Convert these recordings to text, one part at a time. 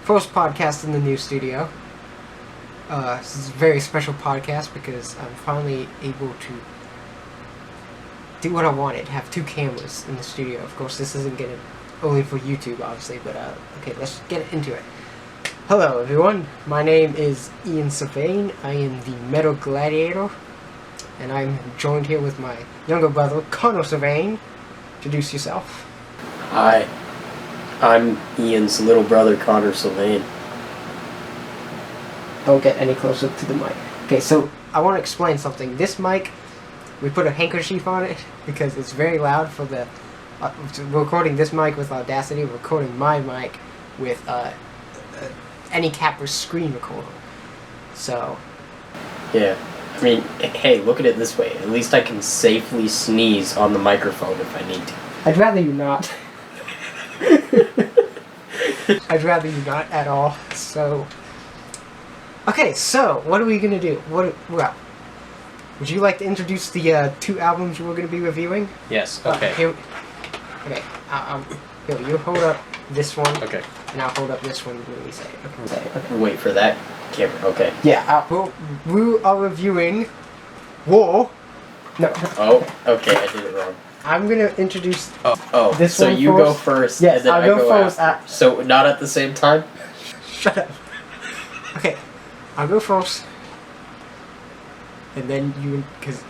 first podcast in the new studio. This is a very special podcast because I'm finally able to do what I wanted, have two cameras in the studio. Of course, this isn't gonna only for YouTube, obviously, but okay, let's get into it. Hello, everyone. My name is Ian Sylvain. I am the Metal Gladiator, and I'm joined here with my younger brother, Conor Sylvain. Introduce yourself. Hi, I'm Ian's little brother, Conor Sylvain. Don't get any closer to the mic. Okay, so I want to explain something. This mic, we put a handkerchief on it because it's very loud for the... we're recording this mic with Audacity. We're recording my mic with any capper's screen recorder. So... yeah. I mean, hey, look at it this way. At least I can safely sneeze on the microphone if I need to. I'd rather you not. I'd rather you not at all. So... okay, so what are we gonna do? Well, would you like to introduce the two albums we're gonna be reviewing? Yes. Okay. Here you hold up this one. Okay. And I'll hold up this one when we say it. Okay. Wait for that camera. Okay. Yeah. We are reviewing War. No. Oh. Okay. I did it wrong. I'm gonna introduce. Oh. This so one you first. go first. Yes, and then I'll I go first. after. So not at the same time. Shut up. Okay. I'll go first, and then you, because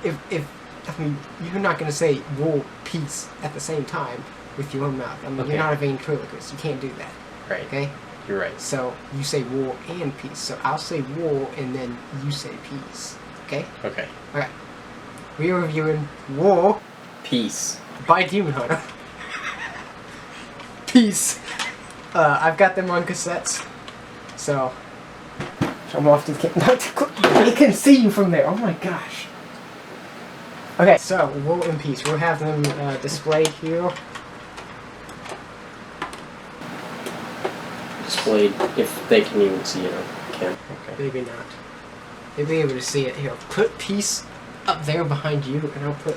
if I mean, you're not gonna say war, peace at the same time with your own mouth. I mean, you're not a ventriloquist. You can't do that. Right. Okay. You're right. So you say war and peace. So I'll say war, and then you say peace. Okay. Okay. Okay. We are reviewing War. Peace. By Demon Hunter. Peace. I've got them on cassettes, so. I'm off to the camera. They can see you from there. Oh my gosh. Okay, so War and Peace. We'll have them displayed here. Displayed if they can even see it on camera. Okay. Maybe not. They'll be able to see it here. Put Peace up there behind you, and I'll put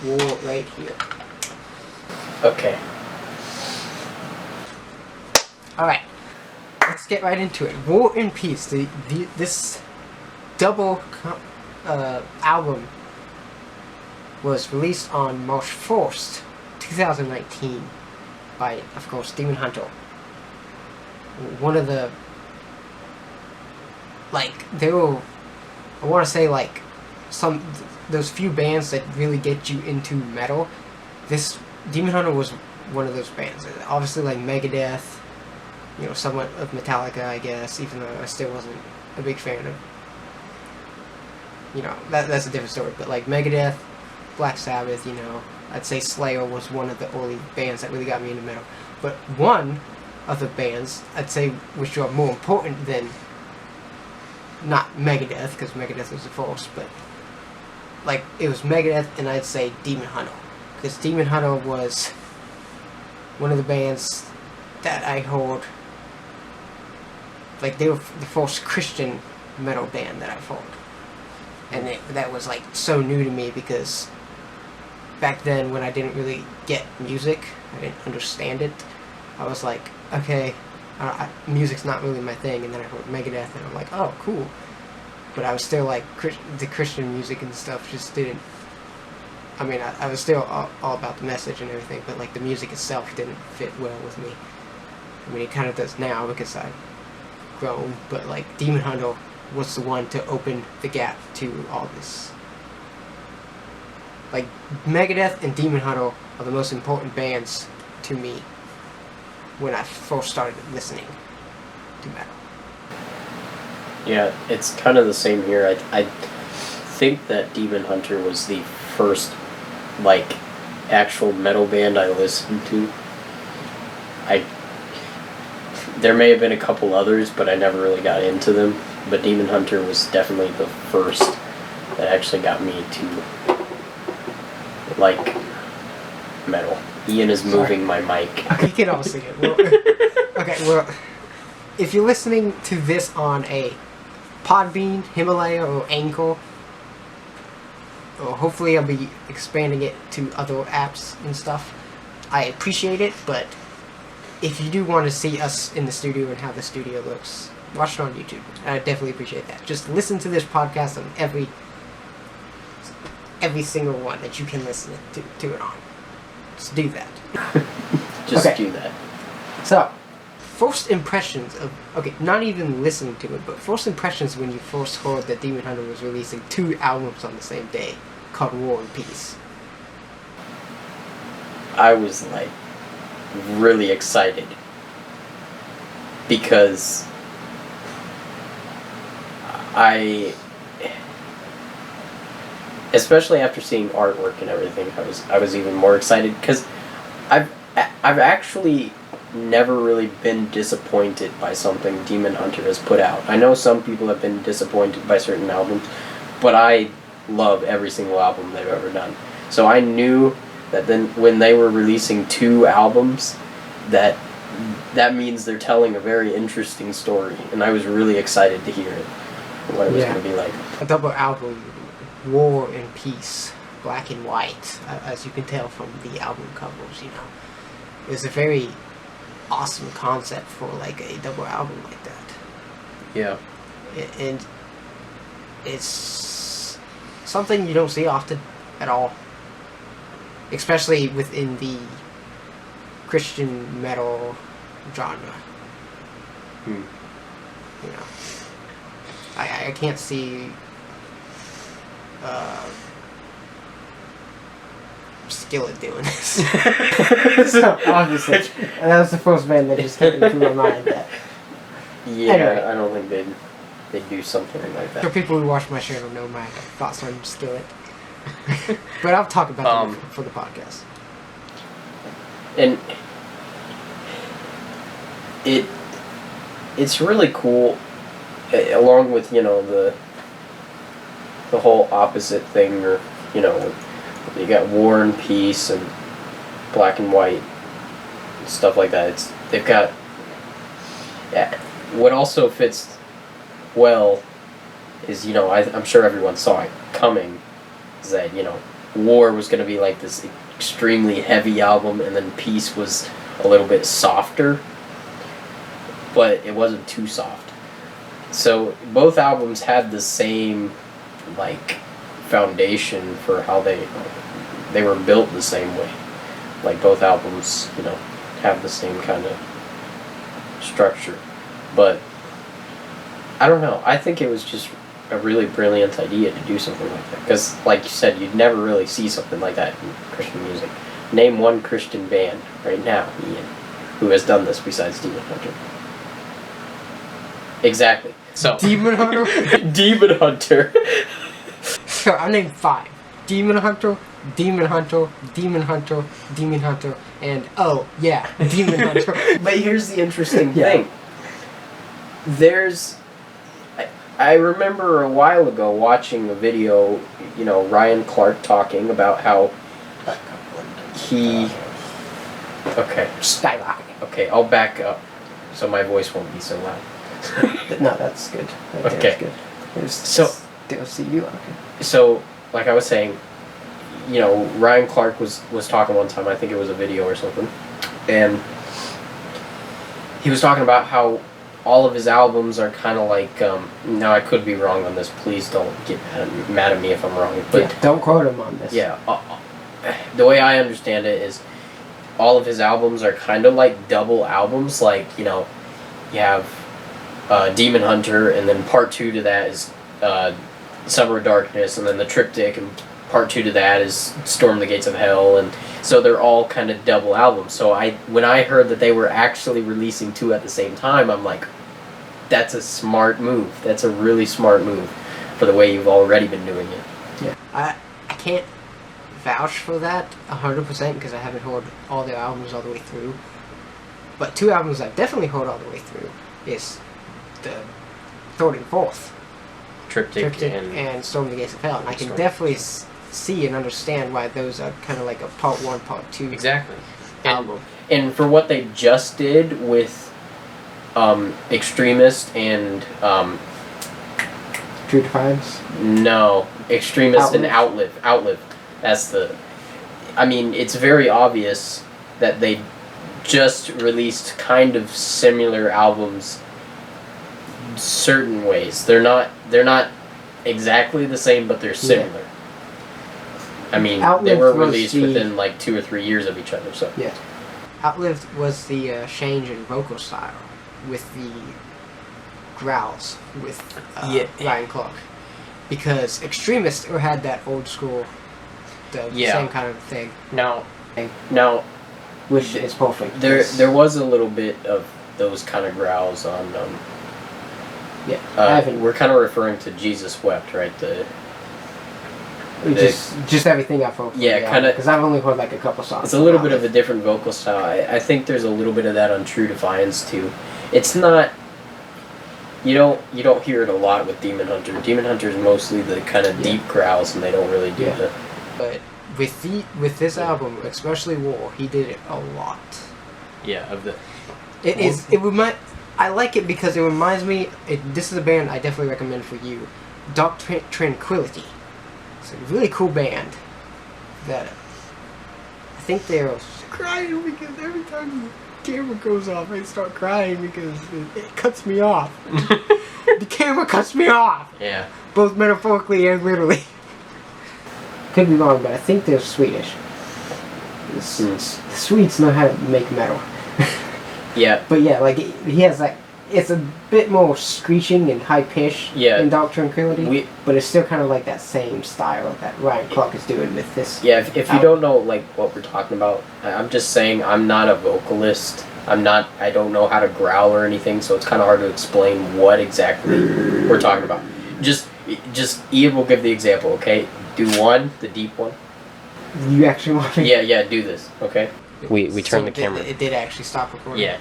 War right here. Okay. Alright. Let's get right into it. War and Peace. This double album was released on March 1st, 2019 by, of course, Demon Hunter. One of the, they were, I want to say, those few bands that really get you into metal. This, Demon Hunter was one of those bands. Obviously, Megadeth, somewhat of Metallica, I guess, even though I still wasn't a big fan of, that's a different story, but Megadeth, Black Sabbath, I'd say Slayer was one of the early bands that really got me into metal. But one of the bands, I'd say, which are more important than, not Megadeth, because Megadeth was the first, but, it was Megadeth, and I'd say Demon Hunter, because Demon Hunter was one of the bands that I heard. They were the first Christian metal band that I've heard. And that was, so new to me because back then when I didn't really get music, I didn't understand it, I was like, okay, music's not really my thing. And then I heard Megadeth and I'm like, oh, cool. But I was still the Christian music and stuff just didn't, I mean, I was still all about the message and everything, but the music itself didn't fit well with me. I mean, it kind of does now because I've grown, but Demon Hunter was the one to open the gap to all this. Megadeth and Demon Hunter are the most important bands to me when I first started listening to metal. Yeah, it's kind of the same here. I think that Demon Hunter was the first actual metal band I listened to. There may have been a couple others, but I never really got into them. But Demon Hunter was definitely the first that actually got me to metal. Ian is moving my mic. Okay, you can all see it. Okay, if you're listening to this on a Podbean, Himalaya, or Anchor, or hopefully I'll be expanding it to other apps and stuff, I appreciate it, but if you do want to see us in the studio and how the studio looks, watch it on YouTube. I definitely appreciate that. Just listen to this podcast on every single one that you can listen to it on. Just do that. Just Okay. do that. So, first impressions of... Okay, not even listening to it, but first impressions when you first heard that Demon Hunter was releasing 2 albums on the same day, called War and Peace. I was like really excited because especially after seeing artwork and everything, I was even more excited because I've actually never really been disappointed by something Demon Hunter has put out. I know some people have been disappointed by certain albums, but I love every single album they've ever done. So I knew that then when they were releasing 2 albums, that means they're telling a very interesting story, and I was really excited to hear it, what it was going to be like. A double album, War and Peace, black and white, as you can tell from the album covers, you know. It was a very awesome concept for like a double album like that. Yeah. And it's something you don't see often at all. Especially within the Christian metal genre. You know. I can't see Skillet doing this. So obviously, that was the first band that just came into my mind. That Yeah, anyway. I don't think they'd do something like For that. people who watch my channel know my thoughts on Skillet. But I'll talk about them for the podcast. And it's really cool, along with, you know, the whole opposite thing, or, you know, you got War and Peace and Black and White and stuff like that. They've got, yeah, what also fits well is, you know, I'm sure everyone saw it coming, is that, you know, War was going to be like this extremely heavy album, and then Peace was a little bit softer, but it wasn't too soft. So both albums had the same, like, foundation for how they were built the same way. Like, both albums, you know, have the same kind of structure. But I don't know. I think it was just a really brilliant idea to do something like that. Because, like you said, you'd never really see something like that in Christian music. Name one Christian band right now, Ian, who has done this besides Demon Hunter. Exactly. So Demon Hunter? Demon Hunter. So I named 5. Demon Hunter, Demon Hunter, Demon Hunter, Demon Hunter, and oh yeah, Demon Hunter. But here's the interesting Yeah. thing. I remember a while ago watching a video, you know, Ryan Clark talking about how he... Okay. Skyrocketing. Okay, I'll back up so my voice won't be so loud. No, that's good. Okay. That's good. So- Still see you. Okay. So, like I was saying, you know, Ryan Clark was talking one time, I think it was a video or something, and he was talking about how all of his albums are kind of like, now I could be wrong on this, please don't get mad at me if I'm wrong, but Yeah, don't quote him on this. yeah, the way I understand it is all of his albums are kind of like double albums, like, you know, you have Demon Hunter, and then part 2 to that is Summer of Darkness, and then the triptych, and part 2 to that is Storm the Gates of Hell, and so they're all kind of double albums. So when I heard that they were actually releasing 2 at the same time, I'm like, that's a smart move. That's a really smart move for the way you've already been doing it. Yeah. I can't vouch for that 100% because I haven't heard all their albums all the way through. But 2 albums I've definitely heard all the way through is the 3rd and 4th. Triptych and Storm the Gates of Hell. And I can Storm. definitely see and understand why those are kind of like a part 1, part 2 Exactly. album. And for what they just did with Extremist and True Defiance. no, Extremist and Outlive. That's the... I mean, it's very obvious that they just released kind of similar albums certain ways. They're not exactly the same, but they're similar. I mean, they were released within like 2 or 3 years of each other, so. Yeah. Outlived was the change in vocal style with the growls with Ryan Clark. Because Extremist had that old school, the same kind of thing. Now, which is perfect. There was a little bit of those kind of growls on. We're kind of referring to Jesus Wept, right? Just everything I focused. Yeah, kind of. Because I've only heard like a couple songs. It's a little bit of a different vocal style. I think there's a little bit of that on True Defiance too. It's not. You don't hear it a lot with Demon Hunter. Demon Hunter is mostly the kind of deep growls, and they don't really do the. But with this album, especially War, he did it a lot. Yeah, of the. I like it because it reminds me. This is a band I definitely recommend for you, Doctrine Tranquility. It's a really cool band. That I think they're crying because every time the camera goes off, I start crying because it cuts me off. The camera cuts me off. Yeah. Both metaphorically and literally. Could be wrong, but I think they're Swedish. The Swedes know how to make metal. Yeah. But yeah, like he has like it's a bit more screeching and high pitch in Doctrine Tranquility, but it's still kind of like that same style that Ryan Clark is doing with this. Yeah, if you don't know like what we're talking about, I'm just saying I'm not a vocalist. I don't know how to growl or anything, so it's kind of hard to explain what exactly we're talking about. Just Ian will give the example, okay? Do one, the deep one. You actually want me? Yeah, do this, okay? We turn the camera. It did actually stop recording? Yeah.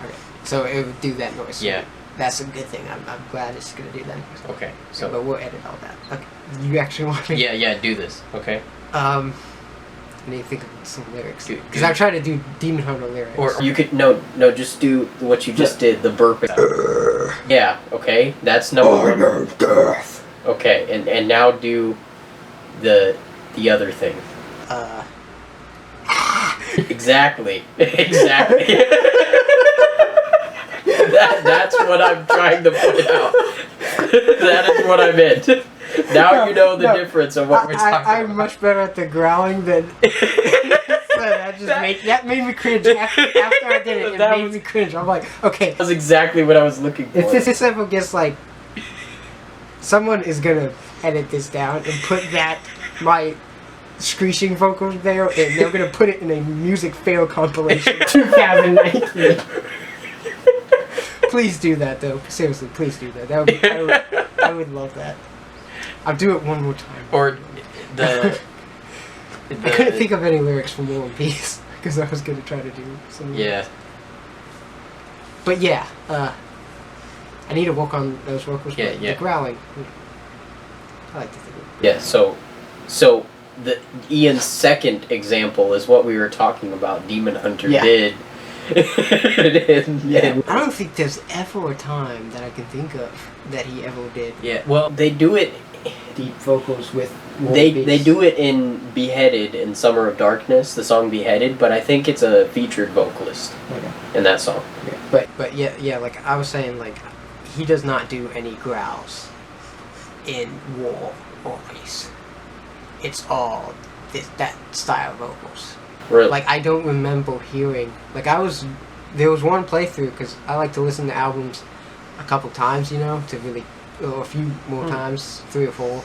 Okay. So it would do that noise. Yeah. That's a good thing. I'm glad it's going to do that noise. Okay, so... But we'll edit all that. Okay. You actually want me? Yeah, do this, okay? I need to think of some lyrics. Because I try to do Demon Hunter lyrics. Or you could... No, just do what you just did, the burp. Yeah, okay? That's number one. Death. Okay, and now do the other thing. Exactly. That's what I'm trying to point out. That is what I meant. Now you know the difference of what we're talking about. I'm much better at the growling than... that made me cringe. After I did it, it made me cringe. I'm like, okay. That was exactly what I was looking for. If this ever gets like... Someone is gonna edit this down and put my screeching vocals there, and they're gonna put it in a music fail compilation 2019. Please do that though. Seriously, please do that. I would love that. I'll do it one more time. Or I couldn't think of any lyrics from War and Peace because I was gonna try to do some. Yeah. But yeah, I need to work on those vocals. Yeah. The growling. I like to think of it. Yeah. So the Ian's second example is what we were talking about. Demon Hunter did. I don't think there's ever a time that I can think of that he ever did. Yeah. Well, they do it. Deep vocals with. They do it in Beheaded in Summer of Darkness, the song Beheaded, but I think it's a featured vocalist in that song. Yeah. But yeah, like I was saying, like he does not do any growls in War or Peace. It's all that style vocals. Really? Like I don't remember hearing. Like there was one playthrough because I like to listen to albums a couple times, to really, or a few more times, 3 or 4,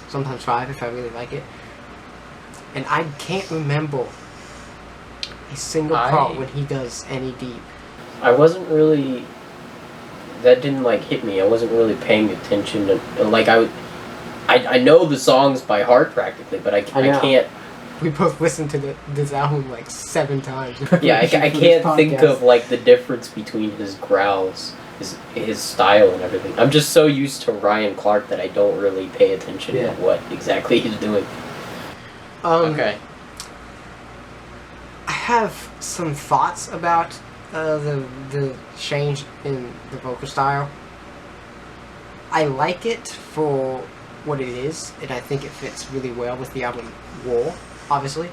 sometimes 5 if I really like it. And I can't remember a single part when he does any deep. I wasn't really. That didn't hit me. I wasn't really paying attention. I know the songs by heart practically, but I can't. We both listened to this album 7 times. Yeah, I can't think of the difference between his growls, his style and everything. I'm just so used to Ryan Clark that I don't really pay attention to what exactly he's doing. Okay. I have some thoughts about the change in the vocal style. I like it for what it is, and I think it fits really well with the album War, obviously.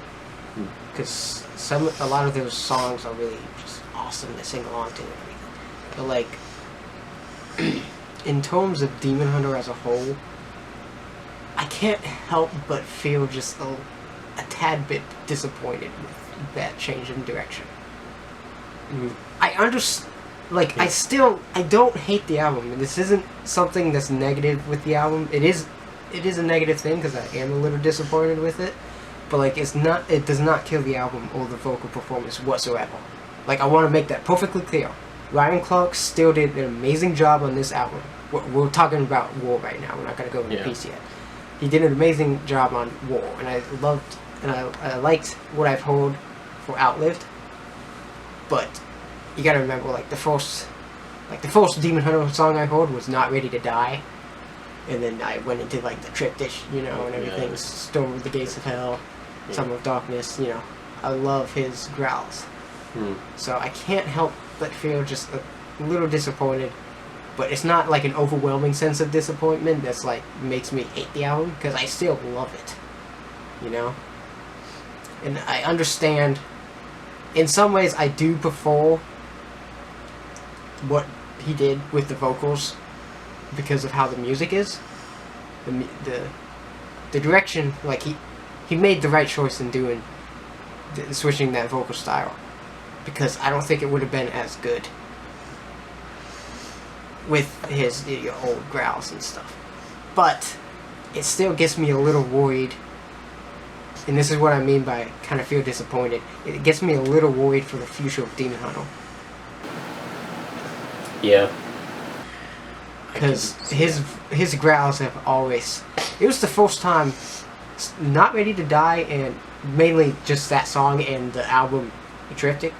because a lot of those songs are really just awesome to sing along to and everything. But like, in terms of Demon Hunter as a whole, I can't help but feel just a tad bit disappointed with that change in direction. I understand. Like, I don't hate the album, and this isn't something that's negative with the album. It is a negative thing, because I am a little disappointed with it, but, like, it does not kill the album or the vocal performance whatsoever. Like, I want to make that perfectly clear. Ryan Clark still did an amazing job on this album. We're talking about War right now, we're not going to go into peace yet. He did an amazing job on War, and I loved, and I liked what I've heard for Outlived, but you gotta remember, like, the first Demon Hunter song I heard was Not Ready to Die, and then I went into, like, the triptych, you know, and everything, Storm of the Gates of Hell, Summer of Darkness, you know. I love his growls. So I can't help but feel just a little disappointed, but it's not, like, an overwhelming sense of disappointment that's, like, makes me hate the album, because I still love it, you know? And I understand, in some ways, I do prefer what he did with the vocals because of how the music is. The direction, like, he made the right choice in doing switching that vocal style, because I don't think it would have been as good with his old growls and stuff. But it still gets me a little worried, and this is what I mean by kind of feel disappointed. It gets me a little worried for the future of Demon Hunter. Yeah. Because his growls have always... It was the first time Not Ready to Die, and mainly just that song and the album Triptych,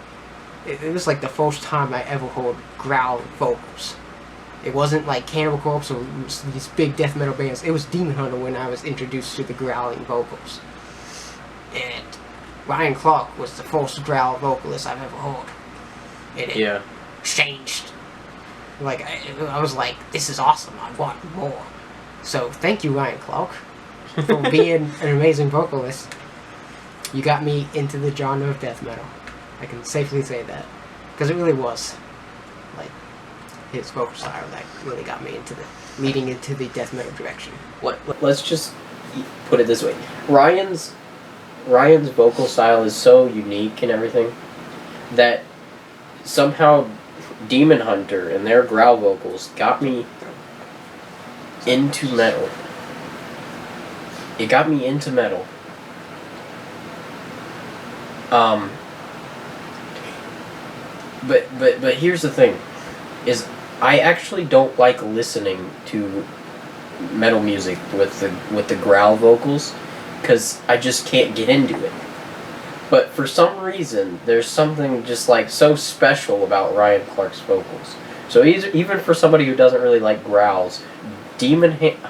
it was like the first time I ever heard growl vocals. It wasn't like Cannibal Corpse or these big death metal bands. It was Demon Hunter when I was introduced to the growling vocals. And Ryan Clark was the first growl vocalist I've ever heard. And it changed. Like, I was like, this is awesome, I want more. So, thank you, Ryan Clark, for being an amazing vocalist. You got me into the genre of death metal. I can safely say that. Because it really was, like, his vocal style that really got me leading into the death metal direction. Let's just put it this way. Ryan's vocal style is so unique and everything that somehow Demon Hunter and their growl vocals got me into metal. It got me into metal. But here's the thing, is I actually don't like listening to metal music with the growl vocals, because I just can't get into it. But for some reason, there's something just like so special about Ryan Clark's vocals. So even for somebody who doesn't really like growls, Demon Hater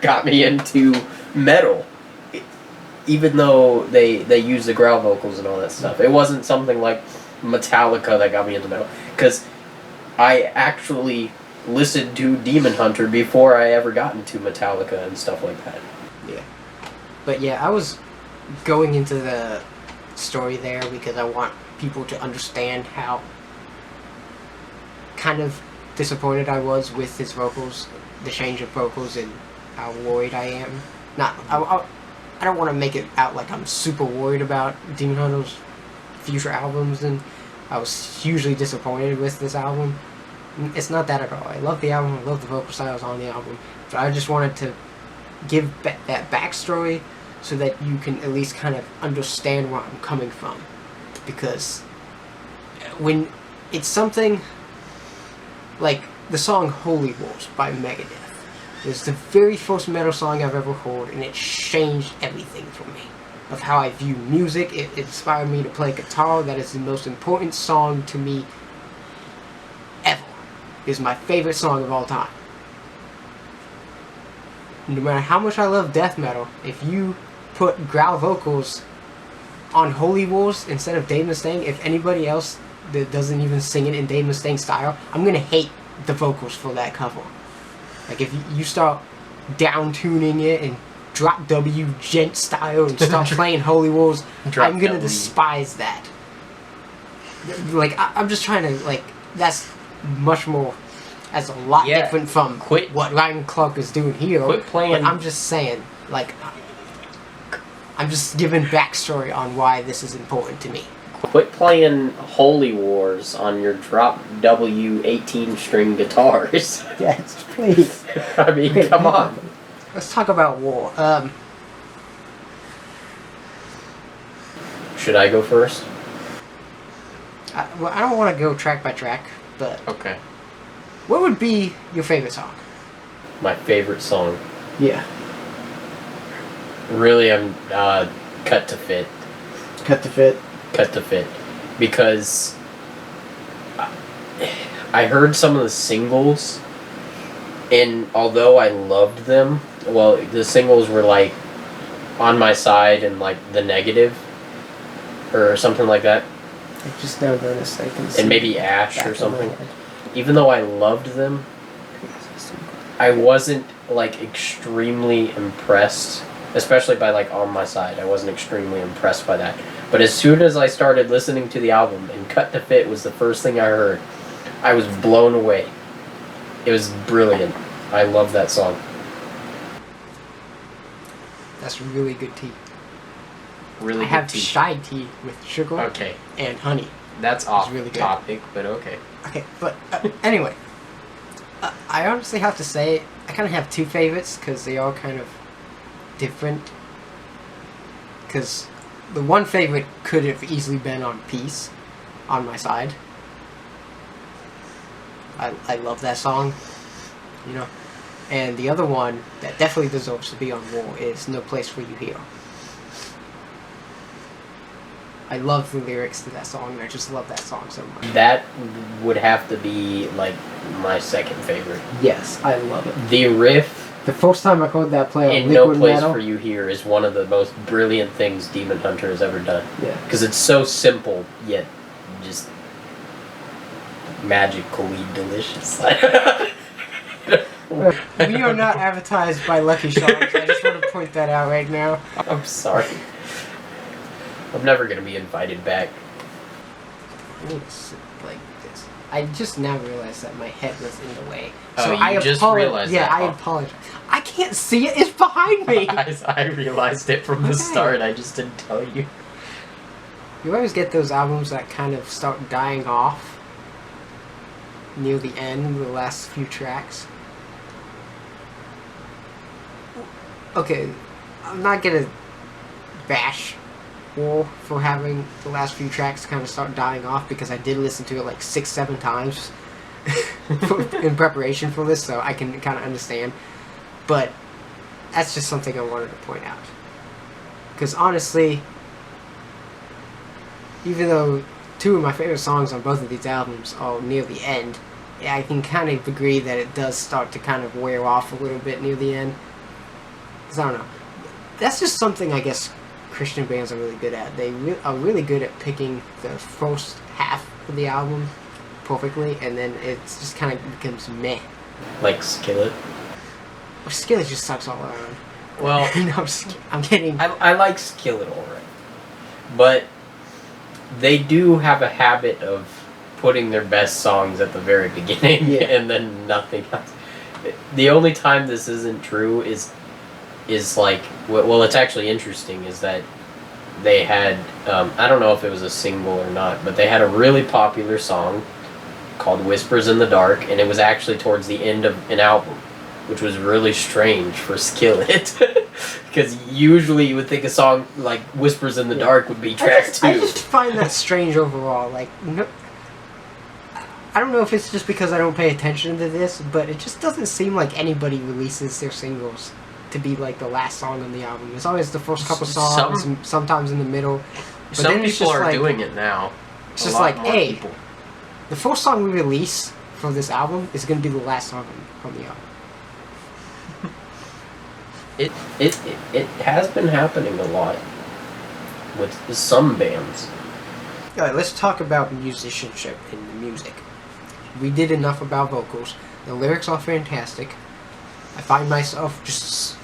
got me into metal. Even though they use the growl vocals and all that stuff, it wasn't something like Metallica that got me into metal, because I actually listened to Demon Hunter before I ever got into Metallica and stuff like that. Yeah. But yeah, I was going into the story there because I want people to understand how kind of disappointed I was with his vocals, the change of vocals, and how worried I am. I don't want to make it out like I'm super worried about Demon Hunter's future albums, and I was hugely disappointed with this album. It's not that at all. I love the album, I love the vocal styles on the album, but I just wanted to give that backstory so that you can at least kind of understand where I'm coming from. Because when it's something like the song Holy Wars by Megadeth, it was the very first metal song I've ever heard, and it changed everything for me. Of how I view music, it inspired me to play guitar. That is the most important song to me ever. It is my favorite song of all time. No matter how much I love death metal, if you put growl vocals on Holy Wars instead of Dave Mustaine, if anybody else that doesn't even sing it in Dave Mustaine style, I'm gonna hate the vocals for that cover. Like if you start down tuning it and drop W gent style and start playing Holy Wars, I'm gonna despise that. Like I'm just trying to like that's much more. That's a lot different from what Ryan Clark is doing here. Quit playing. But I'm just saying, like, I'm just giving backstory on why this is important to me. Quit playing Holy Wars on your drop W 18-string guitars. Yes, please. I mean, come on. Let's talk about war. Should I go first? I don't want to go track by track, but okay. What would be your favorite song? My favorite song. Yeah. Really, I'm Cut to Fit. Cut to Fit. Cut to Fit, because I heard some of the singles, and although I loved them, well, the singles were like On My Side and like The Negative, or something like that. I just now noticed I can see. And maybe Ash or something. Even though I loved them, I wasn't like extremely impressed, especially by like On My Side. I wasn't extremely impressed by that. But as soon as I started listening to the album and Cut to Fit was the first thing I heard, I was blown away. It was brilliant. I love that song. That's really good tea. Really I have shy tea with sugar and honey. That's off really good. topic, but okay. Okay, but anyway, I honestly have to say I kind of have two favorites because they are kind of different. Because the one favorite could have easily been on Peace, On My Side. I love that song, you know. And the other one that definitely deserves to be on War is No Place for You Here. I love the lyrics to that song, and I just love that song so much. That would have to be, like, my second favorite. Yes, I love it. The riff the first time I heard that play on in Liquid No Place Metal, for You Here is one of the most brilliant things Demon Hunter has ever done. Yeah. Because it's so simple, yet just magically delicious. We are not advertised by Lucky Charms. I just want to point that out right now. I'm sorry. I'm never going to be invited back. I need to sit like this. I just now realized that my head was in the way. Oh, So you I just realized yeah, that? I apologize. I can't see it. It's behind me. I realized it from the start. I just didn't tell you. You always get those albums that kind of start dying off near the end, the last few tracks. Okay, I'm not gonna bash War for having the last few tracks kind of start dying off because I did listen to it like 6-7 times in preparation for this, so I can kind of understand. But that's just something I wanted to point out. Because honestly, even though two of my favorite songs on both of these albums are near the end, I can kind of agree that it does start to kind of wear off a little bit near the end. Because I don't know. That's just something I guess Christian bands are really good at. They are really good at picking the first half of the album perfectly, and then it just kind of becomes meh. Like Skillet? Well, Skillet just sucks all around. Well, no, I'm kidding. I like Skillet alright. But they do have a habit of putting their best songs at the very beginning and then nothing else. The only time this isn't true is like, well, it's actually interesting, is that they had, I don't know if it was a single or not, but they had a really popular song called Whispers in the Dark, and it was actually towards the end of an album, which was really strange for Skillet. Because usually you would think a song like Whispers in the Dark would be track 2. I just find that strange overall. Like, no, I don't know if it's just because I don't pay attention to this, but it just doesn't seem like anybody releases their singles to be like the last song on the album. It's always the first couple songs, sometimes in the middle. But some then it's people just are like, doing it now. It's just like, hey, the first song we release for this album is going to be the last song on the album. It has been happening a lot with some bands. Alright, let's talk about musicianship in the music. We did enough about vocals. The lyrics are fantastic. I find myself just...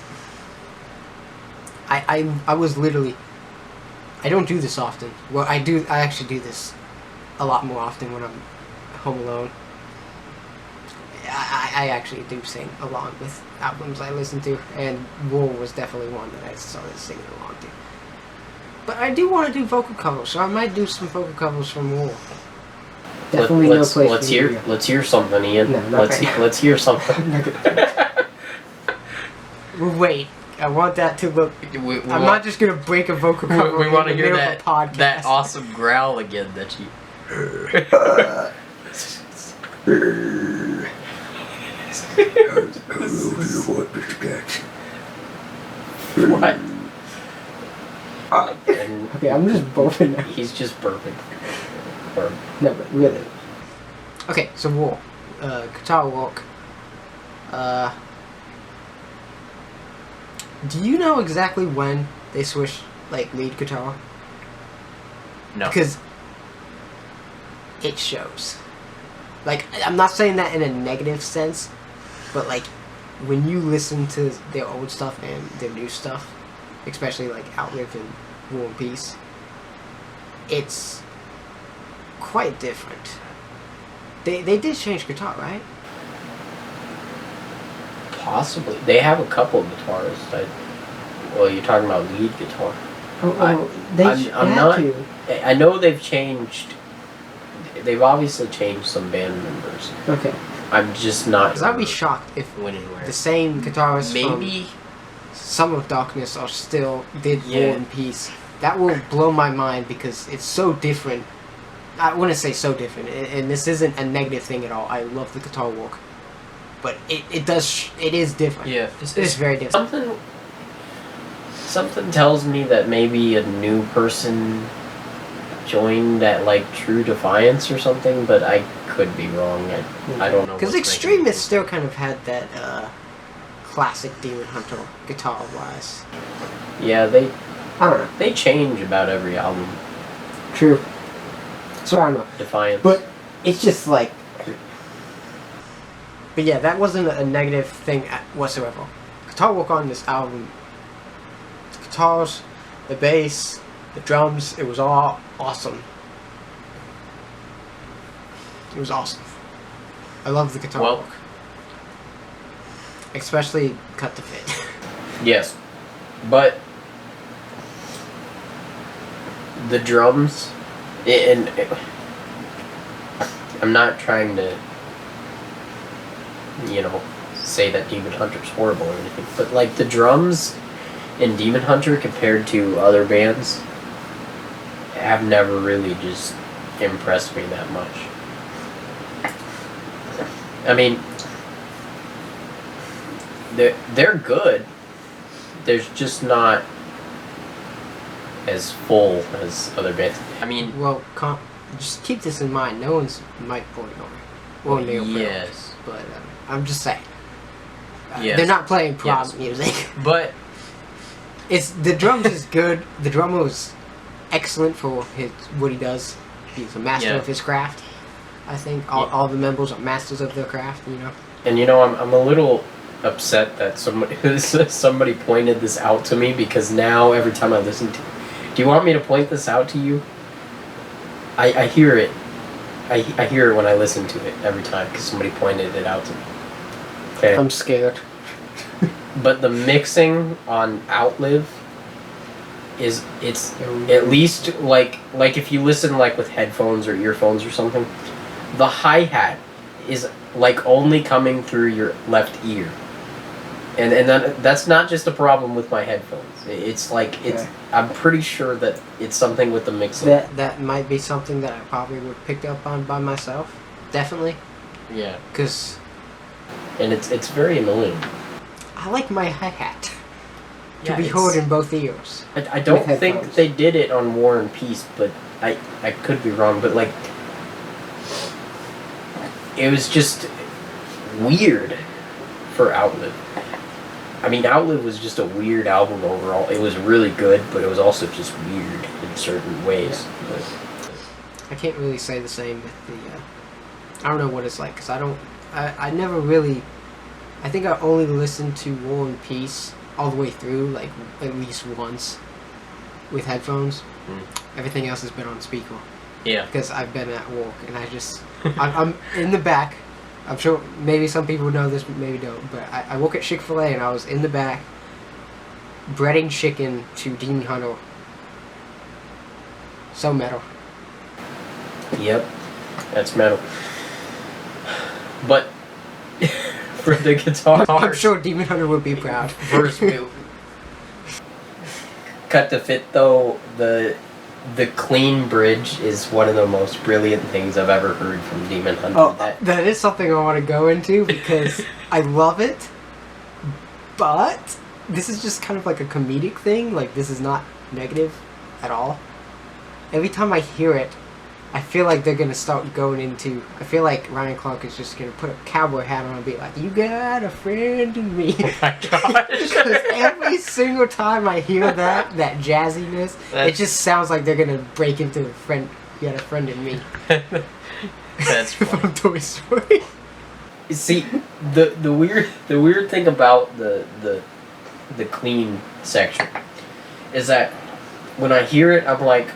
I was literally... I don't do this often. Well, I actually do this a lot more often when I'm home alone. I actually do sing along with albums I listen to, and War was definitely one that I started singing along to. But I do want to do vocal covers, so I might do some vocal covers from War. Definitely no place let's hear something, Ian. No, let's hear something. Wait, I want that to look. I'm not just gonna break a vocal cover. We want to hear that podcast. That awesome growl again that you. What? Okay, I'm just burping now. He's just burping. No, but really. Okay, so War. Guitar walk. Do you know exactly when they switched, like, lead guitar? No. Because it shows. Like, I'm not saying that in a negative sense, but, like, when you listen to their old stuff and their new stuff, especially, like, Outlive and War and Peace, it's quite different. They did change guitar, right? Possibly. They have a couple of guitars. Well, you're talking about lead guitar. I'm not. I know they've changed. They've obviously changed some band members. Okay. I'm just not. Because I'd be shocked if when and where. The same guitarists Maybe from Some of Darkness are still did Yeah. War and Peace. That will blow my mind because it's so different. I wouldn't say so different, and this isn't a negative thing at all. I love the guitar walk, but it is different. Yeah, It's very different. Something tells me that maybe a new person joined at like True Defiance or something, but I could be wrong. I don't know. Because Extremists still kind of had that classic Demon Hunter guitar wise. Yeah, I don't know. They change about every album. True. So I don't know. Defiance. But it's just like. But yeah, that wasn't a negative thing whatsoever. Guitar work on this album, the guitars, the bass, the drums, it was all awesome. It was awesome. I love the guitar work. Especially Cut to Fit. Yes. But the drums, and I'm not trying to, say that Demon Hunter's horrible or anything, but like the drums in Demon Hunter compared to other bands have never really just impressed me that much. I mean, they're good. There's just not as full as other bands. I mean, well, just keep this in mind. No one's Mike Portnoy. Well, Neil Peart, yes, but I'm just saying. Yes. They're not playing prog Yes. music. But The drums is good. The drummer was excellent for what he does. He's a master of his craft. I think all the members are masters of their craft. And I'm a little upset that somebody pointed this out to me, because now every time I listen to it, do you want me to point this out to you? I hear it. I hear it when I listen to it every time because somebody pointed it out to me. Okay. I'm scared. But the mixing on Outlive it's at least like if you listen like with headphones or earphones or something, the hi-hat is like only coming through your left ear. And that's not just a problem with my headphones. It's like I'm pretty sure that it's something with the mixing. That might be something that I probably would pick up on by myself. Definitely. Yeah. And it's very annoying. I like my hi-hat to Yeah, be heard in both ears. I don't think they did it on War and Peace, but I could be wrong. But like, it was just weird for Outlive. I mean, Outlive was just a weird album overall. It was really good, but it was also just weird in certain ways. Yeah. I can't really say the same with the. I don't know what it's like because I never really I think I only listened to War and Peace all the way through, like, at least once with headphones. Everything else has been on speaker. Yeah. Because I've been at work, and I'm in the back. I'm sure maybe some people know this, maybe don't, but I work at Chick-fil-A, and I was in the back breading chicken to Demon Hunter. So metal. Yep. That's metal. But for the guitar, I'm sure Demon Hunter would be proud. First move. Cut to Fit though, the clean bridge is one of the most brilliant things I've ever heard from Demon Hunter. Oh, that is something I want to go into because I love it, but this is just kind of like a comedic thing. Like, this is not negative at all. Every time I hear it, I feel like they're going to start going into... I feel like Ryan Clark is just going to put a cowboy hat on and be like, you got a friend in me. Oh my gosh. Because every single time I hear that jazziness, it just sounds like they're going to break into a friend. You got a friend in me. That's from Toy Story. See, the weird thing about the clean section is that when I hear it, I'm like,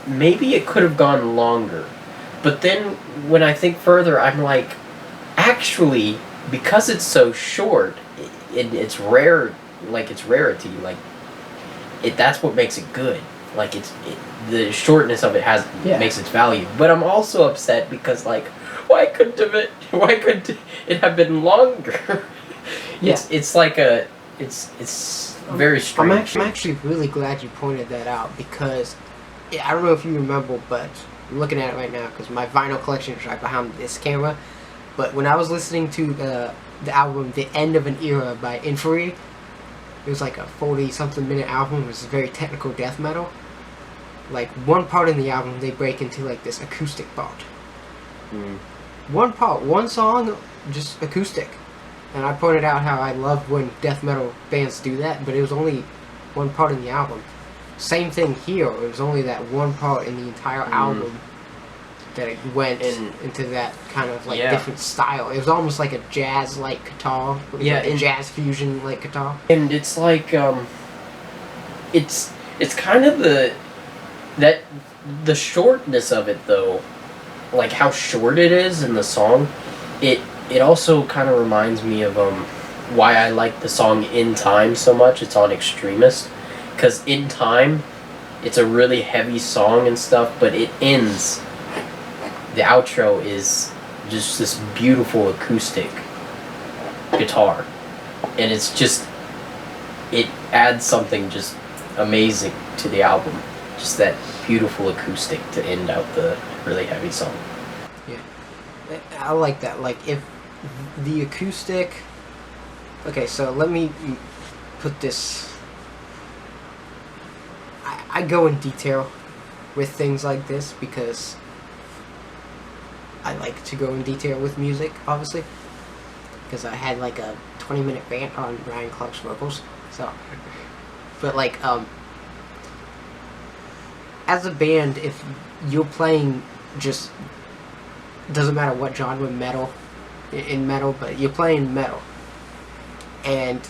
maybe it could have gone longer. But then when I think further, I'm like, actually, because it's so short, it's rare, like it's rarity, like that's what makes it good. Like the shortness of it makes its value. But I'm also upset because, like, why couldn't it have been longer? Yeah. It's like it's very strange. I'm actually really glad you pointed that out because I don't know if you remember, but I'm looking at it right now because my vinyl collection is right behind this camera. But when I was listening to the album "The End of an Era" by Inferi, it was like a 40-something minute album. It was very technical death metal. Like, one part in the album, they break into like this acoustic part. One song, just acoustic. And I pointed out how I love when death metal bands do that, but it was only one part in the album. Same thing here. It was only that one part in the entire album that it went into that kind of like different style. It was almost like a jazz-like guitar. Yeah, like a jazz fusion-like guitar. And it's like it's kind of the shortness of it though, like how short it is in the song. It also kind of reminds me of why I like the song In Time so much. It's on Extremist. Because In Time, it's a really heavy song and stuff, but it ends. The outro is just this beautiful acoustic guitar. And it's just, it adds something just amazing to the album. Just that beautiful acoustic to end out the really heavy song. Yeah. I like that. Like, if the acoustic... Okay, so let me put this... I go in detail with things like this because I like to go in detail with music, obviously. Because I had like a 20-minute rant on Ryan Clark's vocals. So, but like, as a band, if you're playing just... Doesn't matter what genre in metal, but you're playing metal. And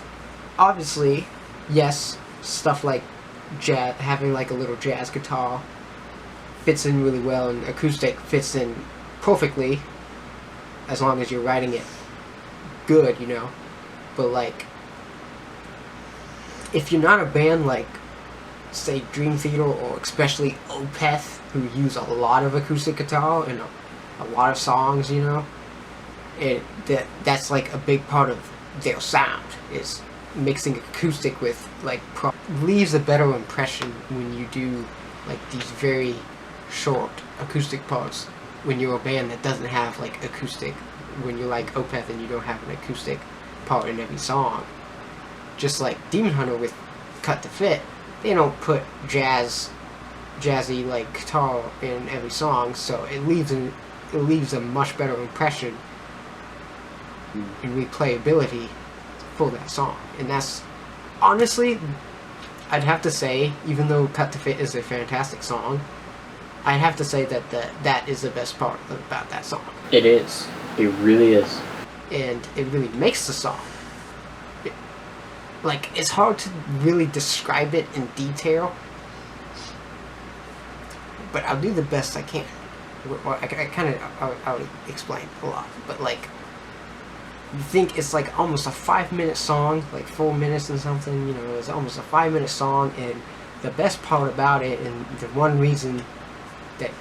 obviously, yes, stuff like jazz, having like a little jazz guitar fits in really well, and acoustic fits in perfectly as long as you're writing it good, you know. But like, if you're not a band like, say, Dream Theater or especially Opeth, who use a lot of acoustic guitar and a lot of songs, you know, that's like a big part of their sound, is mixing acoustic with like leaves a better impression when you do like these very short acoustic parts when you're a band that doesn't have like acoustic, when you're like Opeth and you don't have an acoustic part in every song. Just like Demon Hunter with Cut to Fit, they don't put jazzy like guitar in every song, so it leaves a much better impression in replayability for that song. And that's, honestly, I'd have to say, even though Cut to Fit is a fantastic song, I'd have to say that that is the best part about that song. It is. It really is. and it really makes the song. Like, it's hard to really describe it in detail, but I'll do the best I can. Well, I'll explain a lot, but like, you think it's like almost a 5-minute song, like 4 minutes and something, you know, it's almost a 5-minute song, and the best part about it, and the one reason that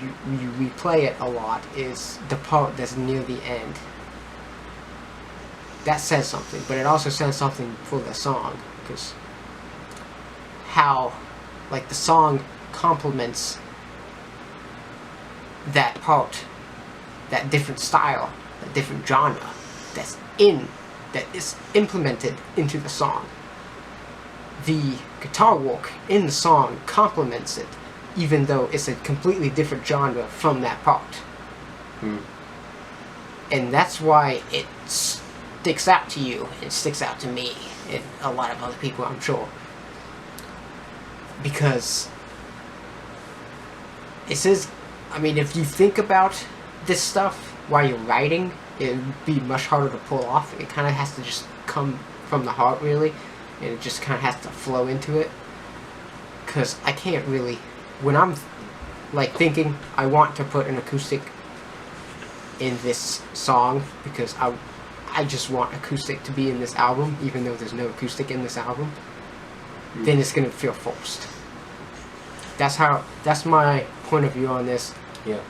you replay it a lot, is the part that's near the end. That says something, but it also says something for the song, because how, like, the song complements that part, that different style, that different genre that is implemented into the song. The guitar work in the song complements it, even though it's a completely different genre from that part. And that's why it sticks out to you, and sticks out to me, and a lot of other people, I'm sure. Because it says, I mean, if you think about this stuff while you're writing, it would be much harder to pull off. It kind of has to just come from the heart, really, and it just kind of has to flow into it. Because I can't really, when I'm like thinking I want to put an acoustic in this song, because I just want acoustic to be in this album, even though there's no acoustic in this album, then it's gonna feel forced. That's my point of view on this. Yeah.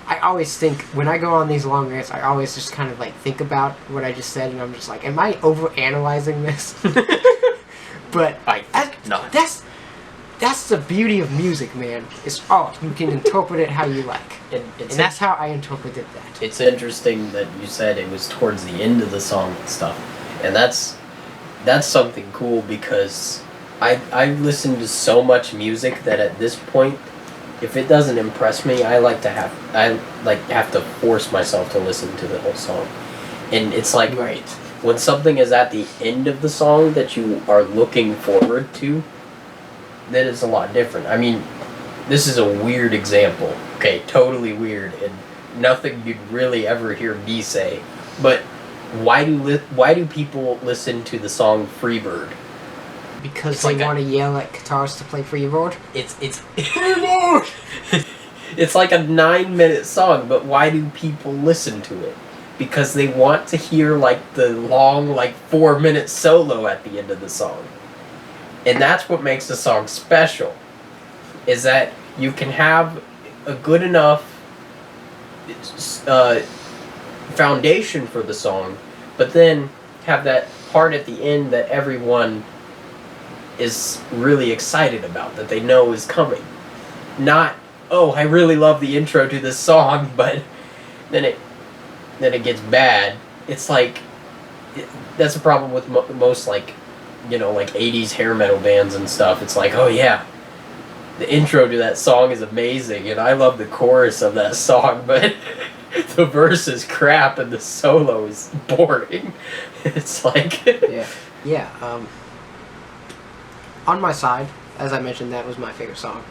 I always think, when I go on these long rants, I always just kind of like think about what I just said, and I'm just like, am I over-analyzing this? But I think not. That's the beauty of music, man. It's art. You can interpret it how you like. And that's how I interpreted that. It's interesting that you said it was towards the end of the song and stuff. And that's something cool, because I listen to so much music that at this point, if it doesn't impress me, I have to force myself to listen to the whole song. And it's like, right, when something is at the end of the song that you are looking forward to, then it's a lot different. I mean, this is a weird example. Okay, totally weird, and nothing you'd really ever hear me say. But why do people listen to the song Freebird? Because It's they like want to yell at guitars to play Freebird? It's Freebird! It's like a 9-minute song, but why do people listen to it? Because they want to hear like the long, like 4-minute solo at the end of the song. And that's what makes the song special, is that you can have a good enough foundation for the song, but then have that part at the end that everyone is really excited about, that they know is coming. Not, oh, I really love the intro to this song, but then it gets bad. It's like, that's a problem with most, like, you know, like 80s hair metal bands and stuff. It's like, oh yeah, the intro to that song is amazing, and I love the chorus of that song, but the verse is crap and the solo is boring. It's like... Yeah. On My Side, as I mentioned, that was my favorite song.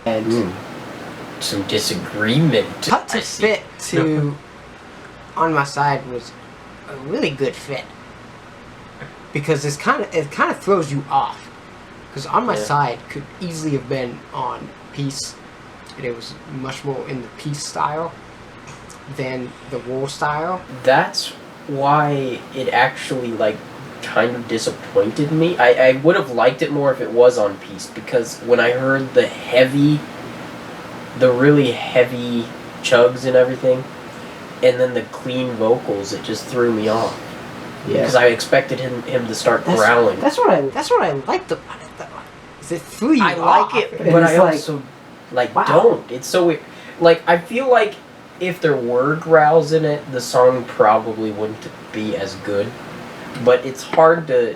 And some disagreement. Cut to Fit to On My Side was a really good fit, because it kind of throws you off. Because On My Side could easily have been on Peace, and it was much more in the Peace style than the War style. That's why it actually, like, kind of disappointed me. I would have liked it more if it was on Peace, because when I heard the really heavy chugs and everything, and then the clean vocals, it just threw me off. Yeah. Because I expected him to start growling. That's what I liked about it, though. Is it threw you I off. like it, but I also wow. don't. It's so weird. Like, I feel like if there were growls in it, the song probably wouldn't be as good. But it's hard to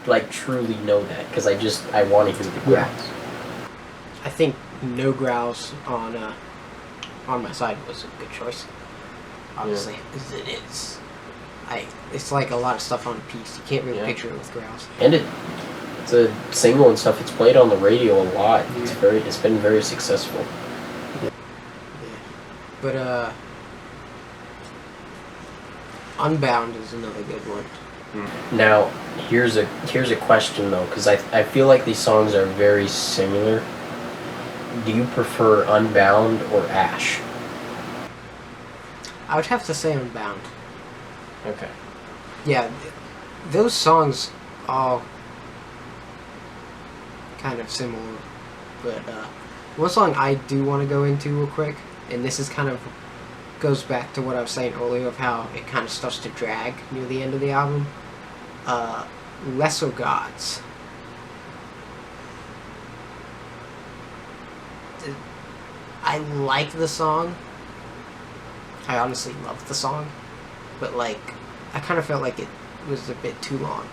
like truly know that, because I want to hear the growls. Yeah. I think no growls on My Side was a good choice. Obviously, as it is. It's like a lot of stuff on Peace. You can't really picture it with growls. And it's a single and stuff. It's played on the radio a lot. It's been very successful. Yeah. But Unbound is another good one. Now, here's a question though, because I feel like these songs are very similar. Do you prefer Unbound or Ash? I would have to say Unbound. Okay. Yeah, those songs are kind of similar, but one song I do want to go into real quick, and this is kind of goes back to what I was saying earlier of how it kind of starts to drag near the end of the album. Lesser Gods. I like the song. I honestly love the song, but like, I kind of felt like it was a bit too long.